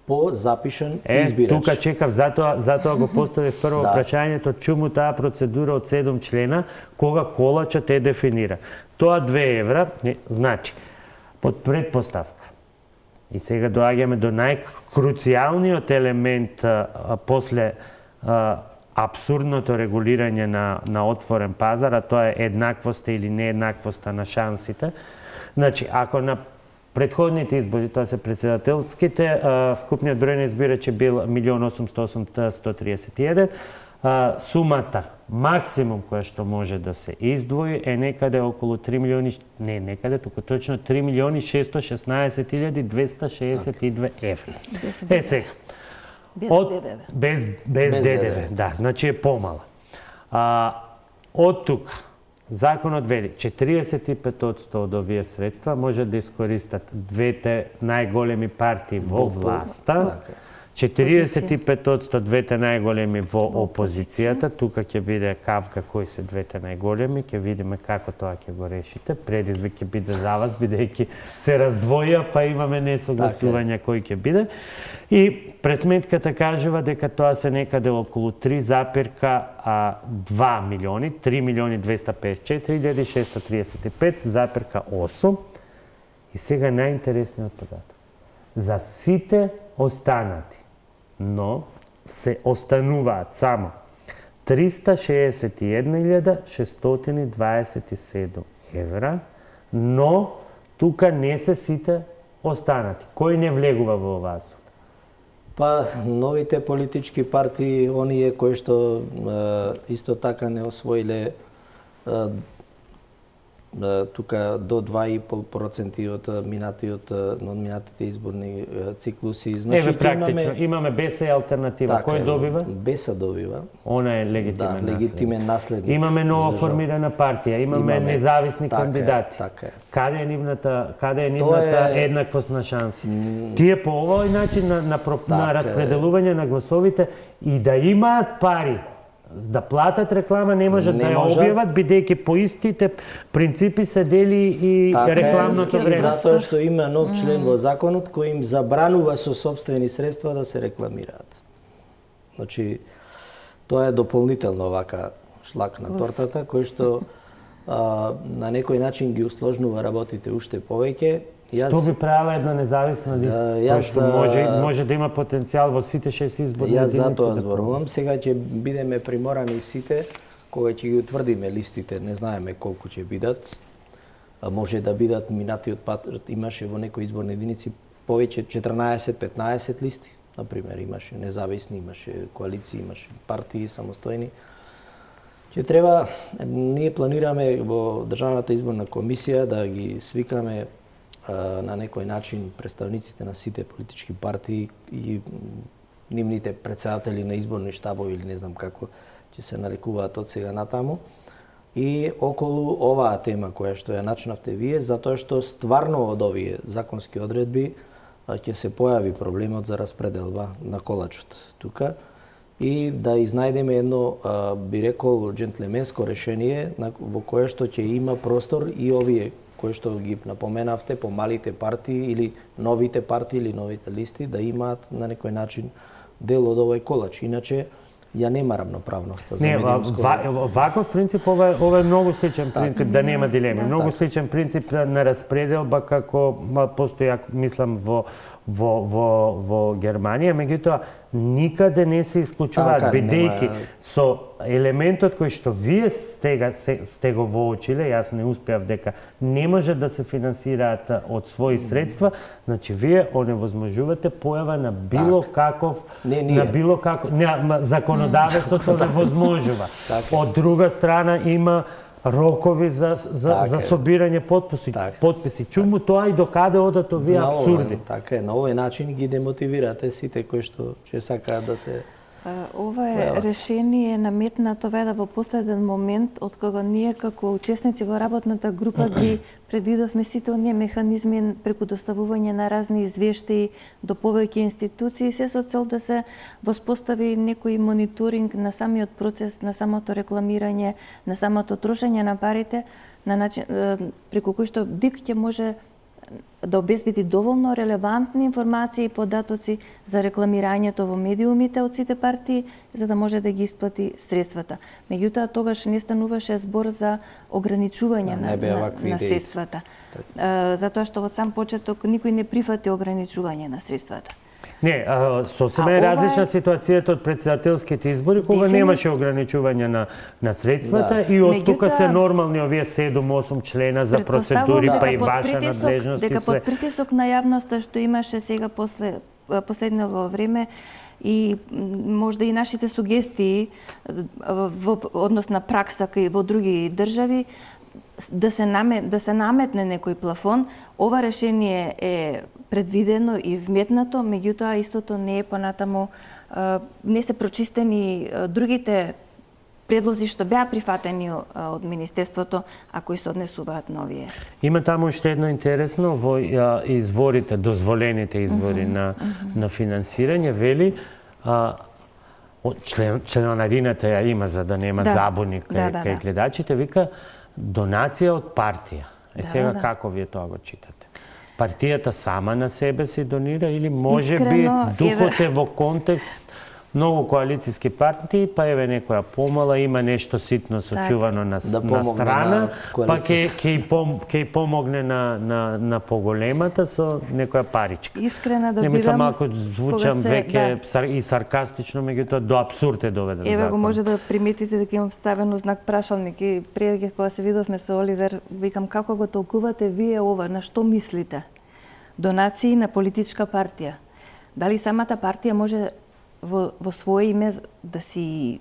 по запишан избирач. Тука чекав, затоа го поставив прво прашањето, чуму таа процедура од 7 члена, кога колачот е дефиниран. Тоа 2 евра, значи, под предпоставка. И сега доаѓаме до најкруцијалниот елемент после абсурдното регулирање на отворен пазар, а тоа е еднаквоста или нееднаквоста на шансите. Значи, ако на предходните избори, тоа се председателските, вкупниот број на избирачи бил 1.808.131, сумата максимум која што може да се издвои е некаде околу 3 милиони, не некаде, туку точно 3.616.262 евра. Сега. Без ДДВ. Без ДДВ, да, значи е помала. Од тука, законот вели 45% од овие средства може да искористат двете најголеми партии во власта, 45% двете најголеми во опозицијата. Тука ќе биде кавка кои се двете најголеми, ќе видиме како тоа ќе го решите. Предизвик ќе биде за вас, бидејќи се раздвоја, па имаме несогласување кој ќе биде. И пресметката кажува дека тоа се некаде околу 3,2 милиони, 3.254.635,8. И сега најинтересниот податок. За сите останати, но се остануваат само 361.627 евра, но тука не се сите останати. Кој не влегува во оваа? Па, новите политички партии, оние кои што исто така не освоиле тука до 2,5% од минатите изборни циклуси. Значи, практично, имаме БЕСА и алтернатива. Кој добива? БЕСА добива. Она е легитимен наследник. Имаме ново формирана партија, имаме независни кандидати. Така е. Каде е нивната еднаквост на шанси? Тие по овој начин на распределување на гласовите и да имаат пари да платат реклама, не можат да ја објават, бидејќи по истите принципи се дели и рекламното време. Затоа што има нов член во законот кој им забранува со сопствени средства да се рекламираат. Значи, тоа е дополнително вака шлак на тортата, кој што на некој начин ги усложнува работите уште повеќе Што би правила една независна листа, која што може да има потенцијал во сите 6 изборни единици? Јас затоа зборувам. Сега ќе бидеме приморани сите, кога ќе ги утврдиме листите, не знаеме колку ќе бидат. Може да бидат минатиот пат, имаше во некои изборни единици повеќе 14-15 листи. Например, имаше независни, имаше коалиции, имаше партии самостојни. Ќе треба, ние планираме во Државната изборна комисија да ги свикаме на некој начин представниците на сите политички партии и нивните претседатели на изборни штабови или не знам како ќе се нарекуваат од сега натаму. И околу оваа тема која што ја начнавте вие, затоа што стварно од овие законски одредби ќе се појави проблемот за распределба на колачот тука и да изнајдеме едно, би рекол, джентлеменско решение во кое што ќе има простор и овие кои што ги напоменавте, по малите партии или новите партии или новите листи да имаат на некој начин дел од овој колач. Иначе ја нема равноправноста за медиумско. Ваков принцип, ова е многу сличен принцип, да нема дилеми. Многу сличен принцип на распределба како постои, мислам, во Германија, меѓутоа никаде не се исклучуваат, бидејќи со елементот кој што вие сте го воочиле, јас не успеав дека не може да се финансираат од своји средства, значи вие оневозможувате појава на било каков законодавството невозможува. Од друга страна има рокови за собирање потписи. Чуму тоа и докаде одат овие апсурди. Така е, на овој начин ги демотивирате сите кои што ќе сакаат да се... Ова е решение наметнато веда во последен момент, од кога ние како учесници во работната група ги предвидовме сите оние механизми преку доставување на разни извештаи до повеќе институции, се со цел да се воспостави некој мониторинг на самиот процес, на самото рекламирање, на самото трошење на парите, на начин преку кој што ДИК ќе може да обезбеди доволно релевантни информации и податоци за рекламирањето во медиумите од сите партии, за да може да ги исплати средствата. Меѓутоа, тогаш не стануваше збор за ограничување на средствата. Затоа што од сам почеток никој не прифати ограничување на средствата. Не, сосема е различна ситуацијата од председателските избори, кога немаше ограничување на средствата и од тука се нормални овие 7-8 члена за процедури, па и ваша надлежност. Дека под притисок на јавноста што имаше сега последно време и можда и нашите сугестии во однос на пракса кај во други држави, да се наметне некој плафон, ова решение е предвидено и вметнато, меѓутоа истото не е понатаму, не се прочистени другите предлози што беа прифатени од Министерството, а кои се однесуваат на овие. Има таму уште едно интересно во изворите, дозволените избори на финансирање, вели членарината ја има за да нема забуни кај гледачите, вика донација од партија. Сега како вие тоа го читате? Партијата сама на себе си донира или може би духот е во контекст многу коалициски партии, па еве некоја помала, има нешто ситно сочувано на страна, па ќе помогне на поголемата со некоја паричка. Искрена да бидам, мислам малку звучам веќе и саркастично, меѓутоа до апсурд е доведен закон. Еве го може да приметите дека имам ставено знак прашалник и пред кога се видовме со Оливер, викам како го толкувате вие ова, на што мислите? Донации на политичка партија. Дали самата партија може во свое име да си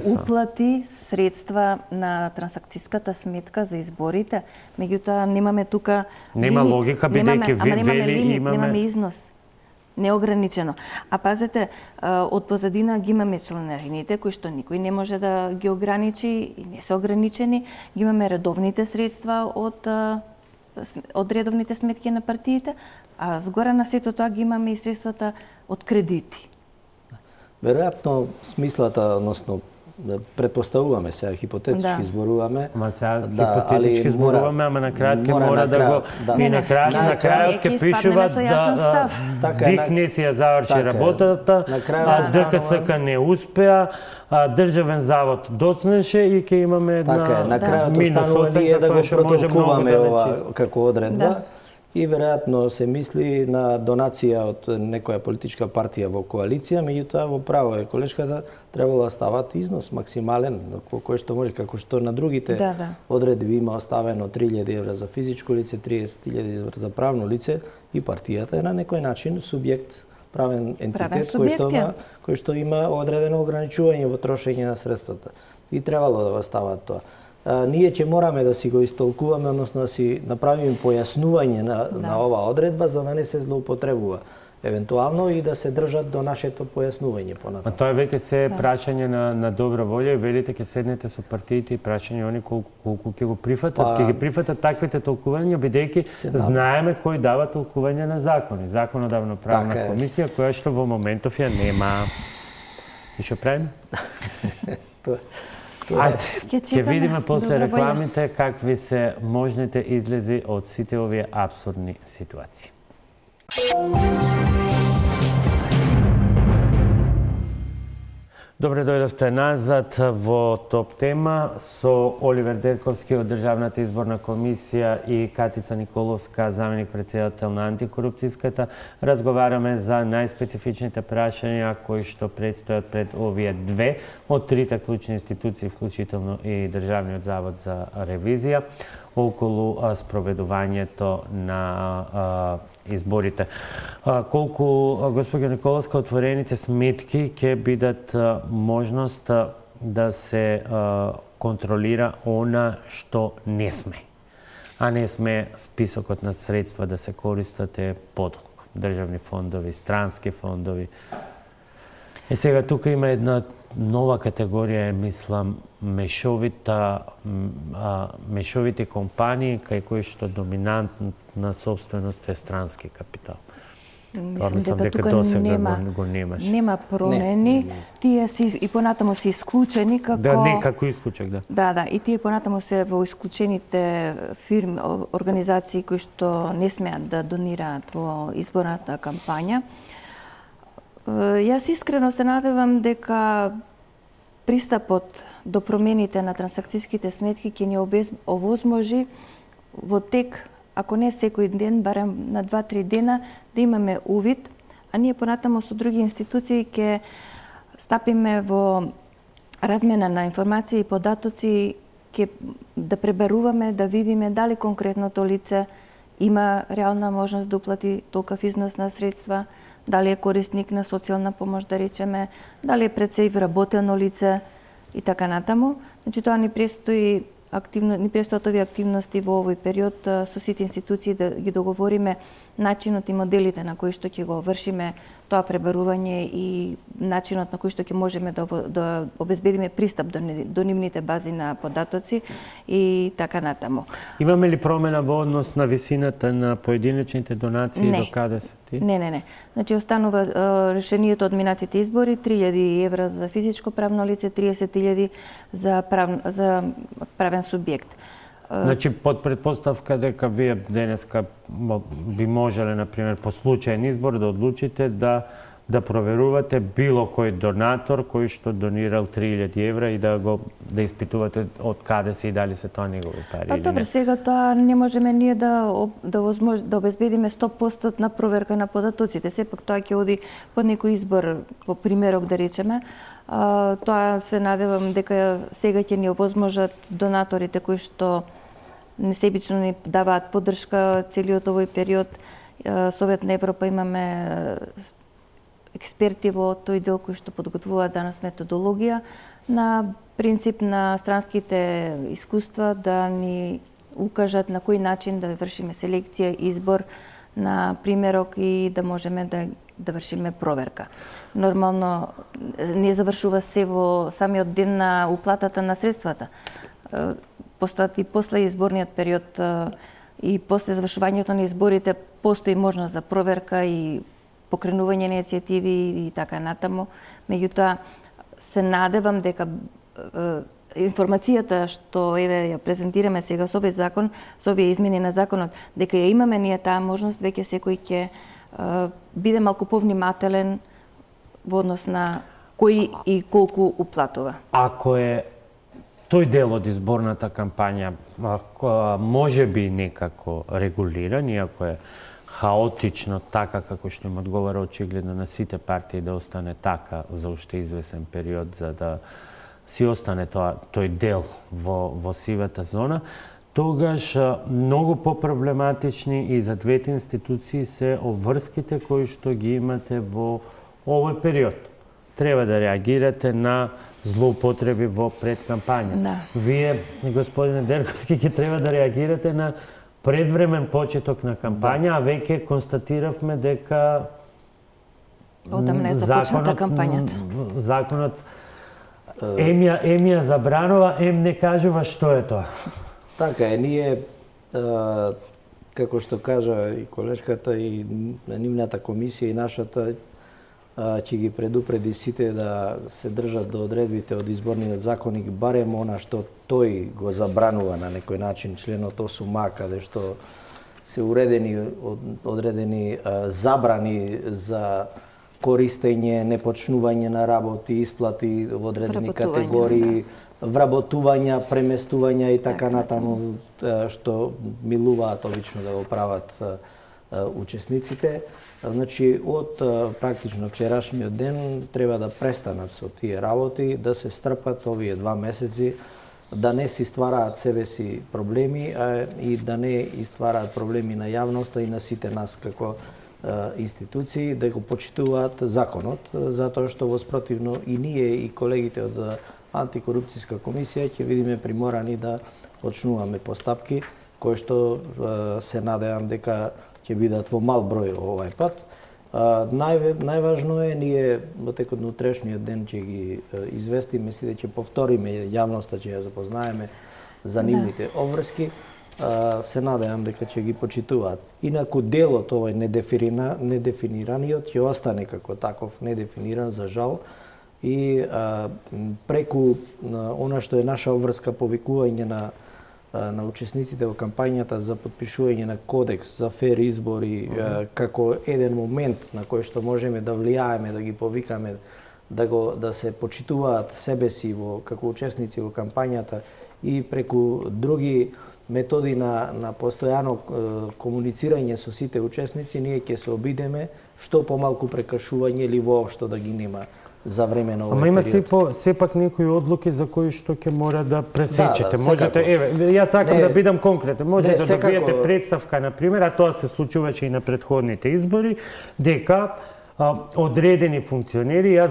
уплати средства на трансакцијската сметка за изборите, меѓутоа немаме тука нема логика, бидејќи немаме износ неограничено. А пазете, од позадина ги имаме членарините кои што никој не може да ги ограничи и не се ограничени, ги имаме редовните средства од редовните сметки на партиите, а згора на сето тоа ги имаме и средствата од кредити. Веројатно смислата, односно предпоставуваме сега, хипотетички зборуваме. Хипотетички зборуваме, ама на крајот ќе мора да го... И на крајот ќе пишува да ДИК не си ја заврши работата, ДКСК не успеа, Државен завод доцнеше и ќе имаме една на крајот останува ние да го протолкуваме ова како одредба и веројатно се мисли на донација од некоја политичка партија во коалиција, меѓутоа во право е колешката, требало да стават износ максимален, кој што може, како што на другите одредби има оставено 3.000 евра за физичко лице, 30.000 евра за правно лице, и партијата е на некој начин субјект, правен ентитет кој што има одредено ограничување во трошење на средствата. И требало да го стават тоа. Ние ќе мораме да си го истолкуваме, односно да си направиме појаснување на оваа одредба за да не се злоупотребува евентуално и да се држат до нашето појаснување понатаму. А тоа веќе се е прашање на добра волја и велите ќе седнете со партиите и прашање они колку ќе го прифатат, ќе ги прифатат таквите толкувања, бидејќи знаеме кој дава толкување на закони. Законодавно правна комисија која што во моментов ја нема. И што правиме? Ајде, ќе видиме после рекламите какви се можните излези од сите овие апсурдни ситуации. Добре дојдовте назад во Топ тема со Оливер Дедковски од Државната изборна комисија и Катица Николовска, заменик председател на антикорупцијската. Разговараме за најспецифичните прашања кои што предстојат пред овие две од трите клучни институции, вклучително и Државниот завод за ревизија, околу спроведувањето на изборите. Колку, госпоѓа Николовска, отворените сметки ќе бидат можност да се контролира она што не сме, а не сме списокот на средства да се користат е подолг. Државни фондови, странски фондови. И сега тука има една нова категорија, мислам, мешовите компании, кај кои што доминантна собственост е странски капитал. Мислам дека тука нема промени. Тие и понатаму се исклучени како... Да, не, како исклучок, да. Да, и тие понатаму се во исклучените фирми, организации кои што не смеат да донираат во изборната кампања. Јас искрено се надевам дека пристапот до промените на трансакцијските сметки ќе ни овозможи во тек, ако не секој ден, барем на 2-3 дена, да имаме увид, а ние понатаму со други институции ќе стапиме во размена на информации и податоци, ќе да пребаруваме, да видиме дали конкретното лице има реална можност да уплати толков износ на средства, дали е корисник на социјална помош, да речеме, дали е пред се вработено лице и така натаму. Значи тоа ни престојат овие активности во овој период со сите институции да ги договориме начинот и моделите на кои што ќе го вршиме тоа пребарување и начинот на кој што ќе можеме да обезбедиме пристап до нивните бази на податоци и така натаму. Имаме ли промена во однос на висината на поединечните донации до каде се ти? Не. Значи останува решението од минатите избори, 3.000 евра за физичко правно лице, 30.000 за правен субјект. Значи, под предпоставка дека вие денеска би можеле, например, по случаен избор да одлучите да проверувате било кој донатор кој што донирал 3.000 евра и да испитувате од каде се и дали се тоа негови пари или не. Добро, сега тоа не можеме ние да обезбедиме 100% на проверка на податоците. Сепак тоа ќе оди под некој избор, по примерок да речеме. Тоа се надевам дека сега ќе ни овозможат донаторите кои што несебично ни даваат поддршка целиот овој период. Совет на Европа имаме експерти во тој дел кои што подготвуваат за нас методологија на принцип на странските искуства да ни укажат на кој начин да вршиме селекција, избор на примерок и да можеме да вршиме проверка. Нормално не завршува се во самиот ден на уплатата на средствата. Постојат и после изборниот период и после завршувањето на изборите постои можност за проверка и покренување на иницијативи и така натаму. Меѓутоа, се надевам дека информацијата што ја презентираме сега со овој закон, со овие измени на законот, дека ја имаме ние таа можност, веќе секој ќе биде малку повнимателен во однос на кој и колку уплатува. Ако е тој дел од изборната кампања може би некако регулиран, иако е хаотично така како што им одговара очигледно на сите партии да остане така за уште извесен период, за да си остане тој дел во сивата зона, тогаш многу попроблематични и за двете институции се обврските кои што ги имате во овој период. Треба да реагирате на злоупотреби во предкампања. Да. Вие, господине Дерковски, ќе треба да реагирате на предвремен почеток на кампања, а веќе констатиравме дека одамна е започната кампањата. Законот ем ја забранува, ем не кажува што е тоа. Така е, ние, како што кажа и колешката, и нивната комисија, и нашата, ќе ги предупреди сите да се држат до одредбите од изборниот законник, барем она што тој го забранува на некој начин, членот 8а, каде што се одредени забрани за користење, непочнување на работи, исплати во одредени категории, вработувања, преместувања и така натаму, што милуваат обично да го прават учесниците. Значи, од практично вчерашниот ден треба да престанат со тие работи, да се стрпат овие 2 месеци, да не си ствараат себе си проблеми, и да не иствараат проблеми на јавноста и на сите нас како институции, да го почитуваат законот, затоа што воспротивно и ние и колегите од антикорупцијска комисија ќе видиме приморани да почнуваме постапки кои што се надевам дека ќе бидат во мал број овај пат. Најважно е, ние во текот на утрешниот ден ќе ги известиме, сите ќе повториме, јавноста ќе ја запознаеме за нивните обврски. Се надевам дека ќе ги почитуваат. Инаку делот овој недефинираниот ќе остане како таков недефиниран, за жал, и преку она што е наша обврска повикување на учесниците во кампањата за подпишување на кодекс за фер избори, како еден момент на кој што можеме да влијаеме, да ги повикаме да се почитуваат себе си како учесници во кампањата, и преку други методи на постојано комуницирање со сите учесници, ние ќе се обидеме што помалку прекршување или воопшто да ги нема за време на овој период. Ама има сепак некои одлуки за кои што ќе мора да пресечете. Да, можете, јас сакам да бидам конкретен. Можете да добиете представка, на пример, а тоа се случуваше и на претходните избори, дека одредени функционери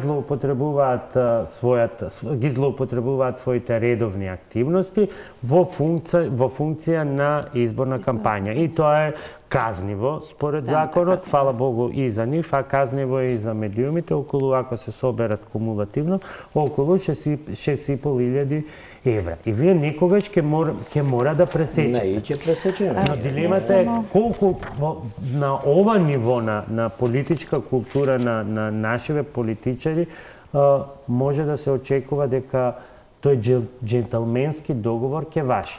ги злоупотребуваат своите редовни активности во функција на изборна кампања. И тоа е казниво според законот, фала Богу и за нив, а казниво е и за медиумите, околу, ако се соберат кумулативно, околу 6.500 евра. И вие некогаш ќе мора да пресечете. Не, и ќе пресечеме. Но дилемата е колку на ова ниво на политичка култура на нашиве политичари може да се очекува дека тој джентълменски договор ќе важи.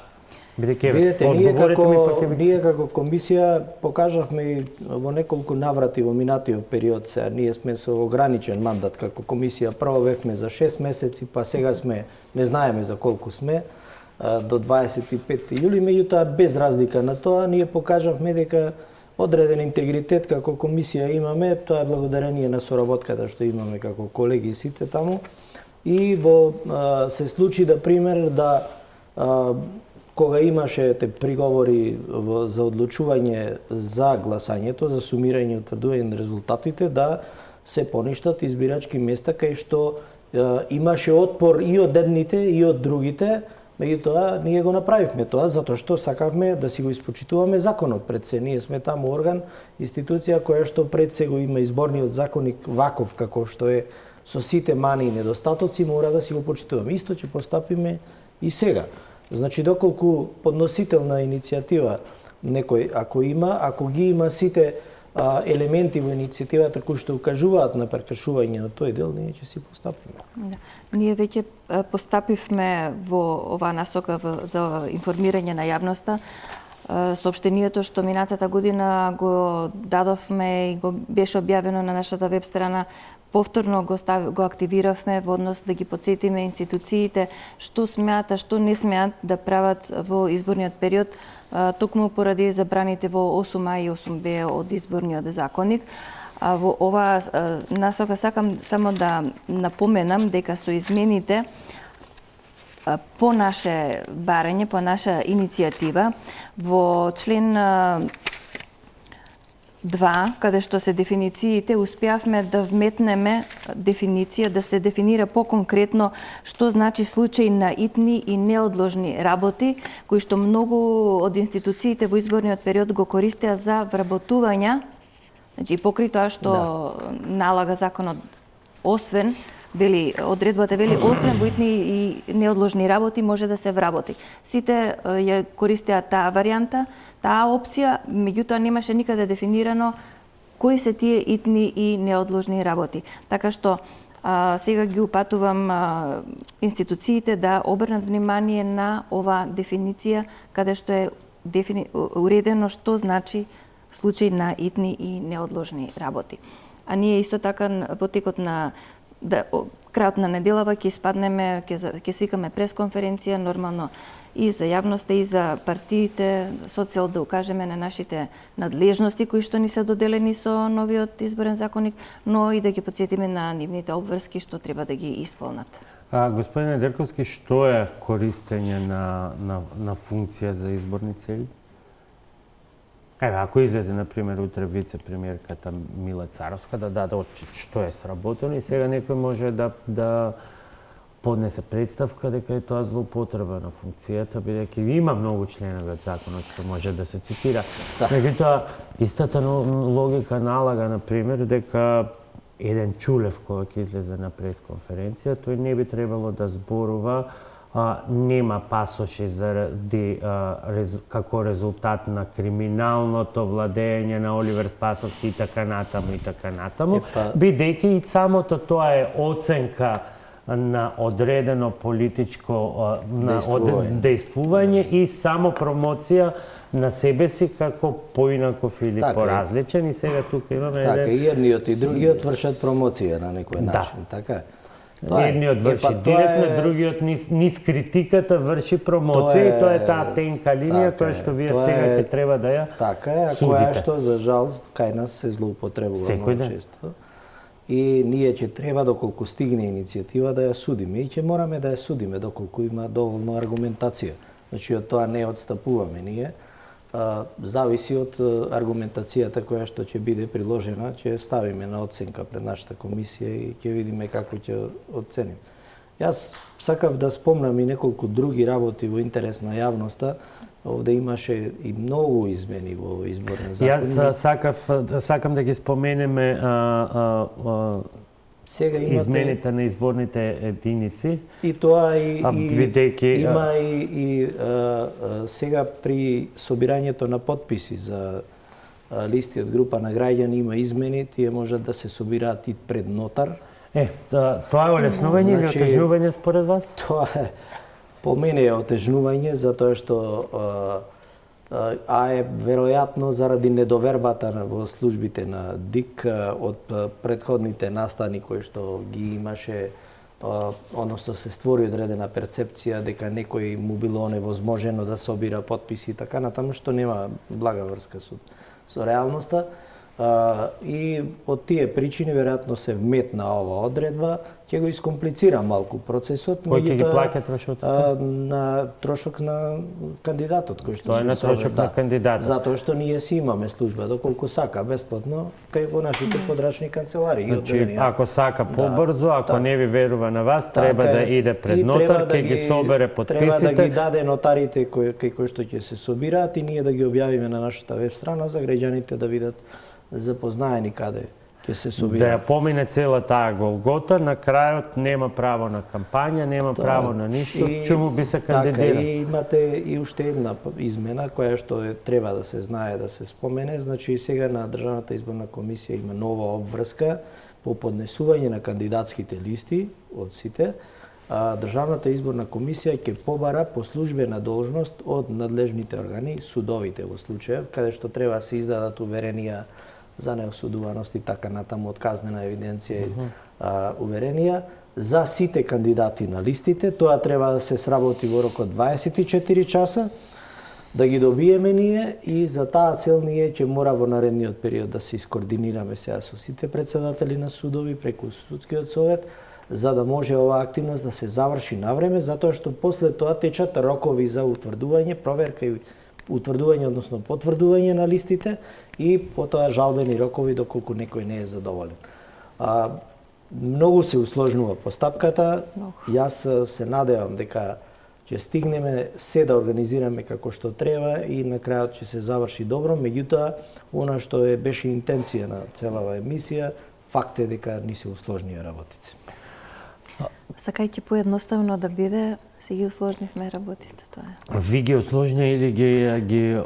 Видете, ние како комисија покажавме и во неколку наврати во минатиот период, ние сме со ограничен мандат како комисија. Прво бевме за 6 месеци, па сега сме, не знаеме за колку сме, до 25 јули, меѓутоа без разлика на тоа, ние покажавме дека одреден интегритет како комисија имаме, тоа е благодарение на соработката што имаме како колеги сите таму, и се случи да пример кога имаше приговори за одлучување за гласањето, за сумирање и утврдување на резултатите, да се поништат избирачки места кај што имаше отпор и од едните и од другите, меѓутоа ние го направивме тоа затоа што сакавме да си го испочитуваме законот пред се. Ние сме таму орган, институција која што пред се го има изборниот законник ваков како што е, со сите мани и недостатоци, мора да си го почитуваме. Исто ќе постапиме и сега. Значи, доколку подносител на иницијатива некој, ако ги има сите елементи во иницијативата кои што укажуваат на прекршување на тој дел, ние ќе си постапиме. Да. Ние веќе постапивме во оваа насока за информирање на јавноста. Сообщението што минатата година го дадовме и го беше објавено на нашата веб страна, повторно го активиравме во однос да ги потсетиме институциите што смеат, што не смеат да прават во изборниот период, токму поради забраните во 8а и 8б од изборниот законник. Во оваа насока сакам само да напоменам дека со измените по наше барање, по наша иницијатива, во член 2, каде што се дефинициите, успеавме да вметнеме дефиниција, да се дефинира по-конкретно што значи случај на итни и неодложни работи, кои што многу од институциите во изборниот период го користеа за вработувања, значи покри тоа што налага законот, освен одредбата вели освен во итни и неодложни работи може да се вработи. Сите ја користеа таа варијанта, таа опција, меѓутоа немаше никаде дефинирано кои се тие итни и неодложни работи. Така што сега ги упатувам институциите да обрнат внимание на оваа дефиниција, каде што е уредено што значи случај на итни и неодложни работи. А ние исто така во текот на крајот на неделава ќе испаднеме, ќе свикаме пресконференција, нормално и за јавноста и за партиите, со цел да укажеме на нашите надлежности кои што ни се доделени со новиот изборен законник, но и да ги потсетиме на нивните обврски што треба да ги исполнат. Господине Дерковски, што е користење на функција за изборни цели? Еве, ако излезе, например, утре вице-премиерката Мила Царовска да даде што е сработено и сега некој може да поднесе представка дека е тоа злоупотреба на функцијата, бидејќи има многу членови од законот што може да се цитира. Меѓутоа, истата логика налага, например, дека еден Чулев кој ќе излезе на пресконференција, тој не би требало да зборува нема пасоши како резултат на криминалното владење на Оливер Спасовски и така натаму, бидејќи и самото тоа е оценка на одредено политичко дејствување и само промоција на себе си како поинаков или поразличен. И сега тука имаме така, и едниот и другиот вршат промоција на некој начин, така? Едниот врши директно, другиот низ критиката врши промоција и тоа е таа тенка линија која што вие сега ќе треба да ја судите. Така е, која што за жалост кај нас се злоупотребува многу често. И ние ќе треба доколку стигне иницијатива да ја судиме и ќе мораме да ја судиме доколку има доволно аргументација. Значи од тоа не отстапуваме ние. Зависи од аргументацијата која што ќе биде приложена, ќе ставиме на оценка пред нашата комисија и ќе видиме како ќе оценим. Јас сакав да спомнам и неколку други работи во интерес на јавноста. Овде имаше и многу измени во овој изборен закон. Јас сакам да ги споменеме сега измените на изборните единици. И тоа има и сега при собирањето на потписи за листи од група на граѓани има измени, тие можат да се собираат и пред нотар. Тоа е олеснување или отежнување според вас? Тоа е по мене е отежнување затоа што е веројатно заради недовербата во службите на ДИК од претходните настани кои што ги имаше, односно се створи одредена перцепција дека некој му било невозможено да собира потписи и така натаму, што нема блага врска со реалноста. И од тие причини веројатно се вметна ова одредба, ќе го искомплицира малку процесот. Кој ќе ги плаќа трошоците? На трошок на кандидатот кој што тоа е на трошок на кандидатот. Затоа што ние си имаме служба доколку сака бесплатно кај во нашите подрачни канцеларии. Значи, ако сака побрзо, ако не ви верува на вас, треба да иде пред нотар, ќе ги собере потписите. Треба да ги даде нотарите кај кои што ќе се собираат и ние да ги објавиме на нашата веб страна за граѓаните да видат запознаени каде ќе се собира. Да ја помине цела таа голгота, на крајот нема право на кампања, нема право на ништо, чему би се кандидира. Така, и имате и уште една измена која што треба да се знае, да се спомене, значи сега на Државната изборна комисија има нова обврска по поднесување на кандидатските листи од сите, Државната изборна комисија ќе побара по службена должност од надлежните органи, судовите во случај, каде што треба да се издадат уверенија за неосудуваност и така натаму од казнена евиденција и уверенија за сите кандидати на листите. Тоа треба да се сработи во рок од 24 часа, да ги добиеме ние и за таа цел ние ќе мора во наредниот период да се искоординираме сега со сите председатели на судови преку судскиот совет, за да може оваа активност да се заврши на време, затоа што после тоа течат рокови за утврдување, проверка и утврдување, односно потврдување на листите и потоа жалбени рокови доколку некој не е задоволен. Многу се усложнува постапката. Јас се надевам дека ќе стигнеме се да организираме како што треба и на крајот ќе се заврши добро, меѓутоа она што беше интенција на целава емисија, факт е дека ни се усложнија работите. Сакајќи поедноставно да биде, се ги усложнивме работите, тоа е. Ви ги усложня или ги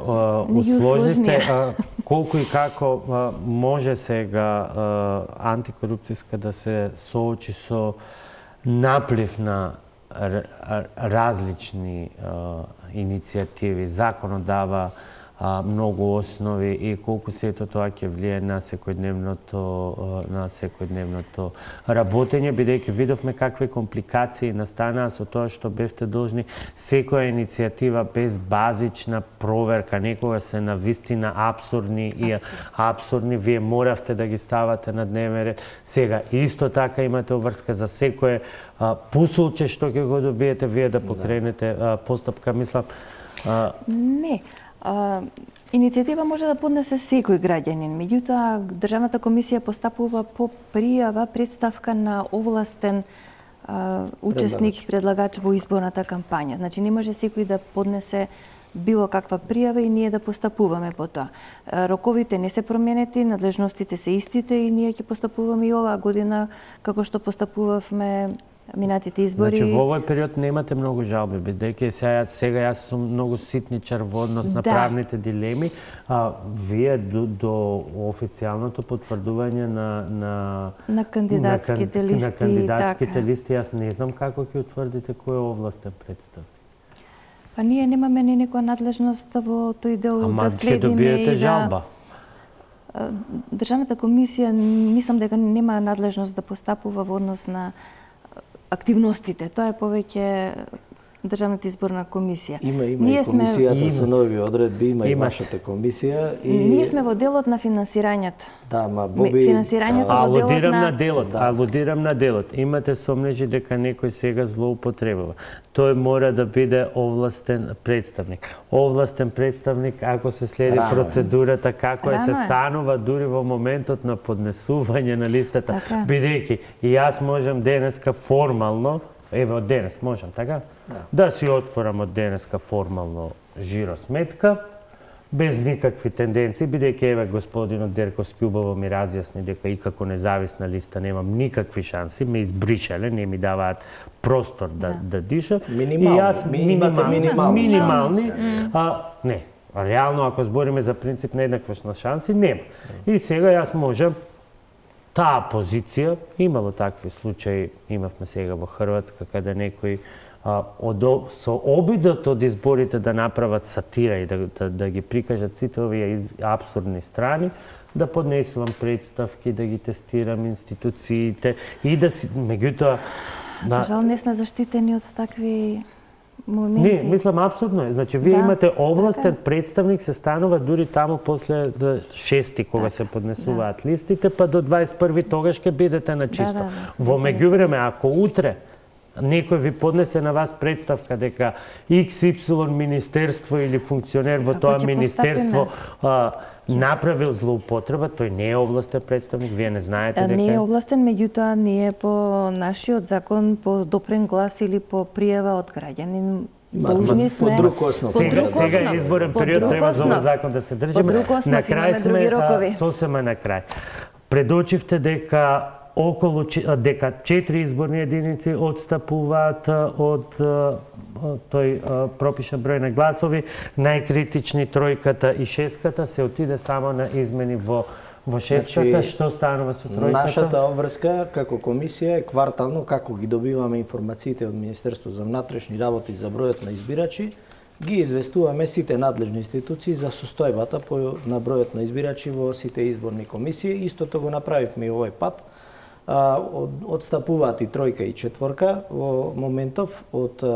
усложнивте? Колку и како може сега антикорупцијска да се соочи со наплив на различни иницијативи, законодава многу основи и колку сето тоа ќе влие на секојдневното работење, бидејќи видовме какви компликации настанаа со тоа што бевте должни секоја иницијатива без базична проверка, некогаш се навистина апсурдни и апсурдни, вие моравте да ги ставате на дневен ред. Сега исто така имате обврска за секое пусулче што ќе го добиете вие да покренете постапка, мислам. Не. Иницијатива може да поднесе секој граѓанин, меѓутоа Државната комисија постапува по пријава, представка на овластен учесник, предлагач во изборната кампања. Значи не може секој да поднесе било каква пријава и ние да постапуваме по тоа. Роковите не се променети, надлежностите се истите и ние ќе постапуваме и оваа година како што постапувавме минатите избори. Значи, во овој период немате многу жалби, бидејќи сега јас сум многу ситничар во однос на правните дилеми. Вие до официјалното потврдување на кандидатските листи, јас не знам како ќе утврдите кој е овластен представник. Па ние немаме ни некоја надлежност во тој дел да следиме. Ама ќе добиете жалба. Државната комисија мислам дека нема надлежност да постапува во однос на активностите. Тоа е повеќе Државната изборна комисија. Има и комисијата со нови одредби, има и вашата комисија. Ние сме во делот на финансирањето. Да, ма Боби... Финансирањето во делот на... Алудирам на делот. Имате сомнежи дека некој сега злоупотребува. Тој мора да биде овластен представник. Овластен представник, ако се следи процедурата, како се станува дури во моментот на поднесување на листата. Бидејќи и јас можам денеска формално, еве од денес можам, така? Да си отворам од денеска формално жиросметка, без никакви тенденции, бидејќи еве господинот Дерковски убаво ми разјасни дека и како независна листа немам никакви шанси, ме избришале, не ми даваат простор да дишам. Минимални. Не, реално ако збориме за принцип на еднаквост на шанси, нема. И сега јас можам таа позиција, имало такви случаи, имавме сега во Хрватска, каде некои со обидот од изборите да направат сатира и да ги прикажат сите овие апсурдни страни, да поднесувам представки, да ги тестирам институциите и да си... Меѓутоа... За жал не сме заштитени од такви моменти. Не, мислам, апсурдно е. Значи, вие имате овластен представник, се станува дури таму после 6-ти, кога се поднесуваат листите, па до 21-ви тогаш ќе бидете на чисто. Во меѓувреме, ако утре некој ви поднесе на вас представка дека XY министерство или функционер во тоа министерство направил злоупотреба, тој не е овластен представник, вие не знаете дека... Не е овластен, меѓутоа ние по нашиот закон, по допрен глас или по пријава од граѓанин, должни сме... По друг основ. Сега изборен период треба за овој закон да се држиме. На крај сме, сосема на крај. Предочивте дека дека 4 изборни единици отстапуваат од тој пропишан број на гласови, најкритични тројката и шестката се отиде само на измени во Во шестката, што станува со тројката? Нашата обврска како комисија е квартално, како ги добиваме информациите од Министерство за внатрешни работи за бројот на избирачи, ги известуваме сите надлежни институции за состојбата на бројот на избирачи во сите изборни комисии. Истото го направивме и овој пат. Одстапуваат и тројка и четворка во моментов од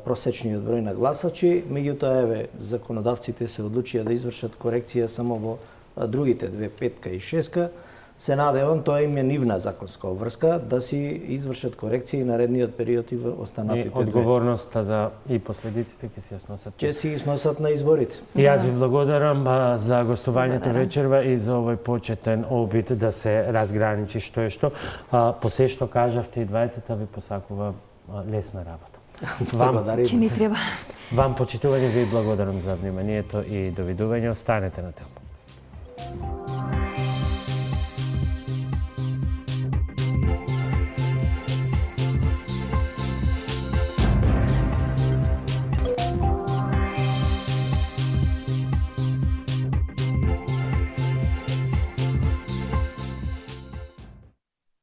просечниот број на гласачи, меѓутоа еве законодавците се одлучија да извршат корекција само во другите две, петка и шестка. Се надевам, тоа им е нивна законска обврска, да си извршат корекции наредниот период и во останатите две. И одговорноста за и последиците ќе се сносат. Ќе си ги сносат на изборите. И јас ви благодарам за гостувањето вечерва и за овој почетен обид да се разграничи што е што. По се што кажавте и двајцата ви посакува лесна работа. Благодарим. Ќе ни треба. Вам почитување ви благодарам за вниманието и довидување. Останете на Телпо.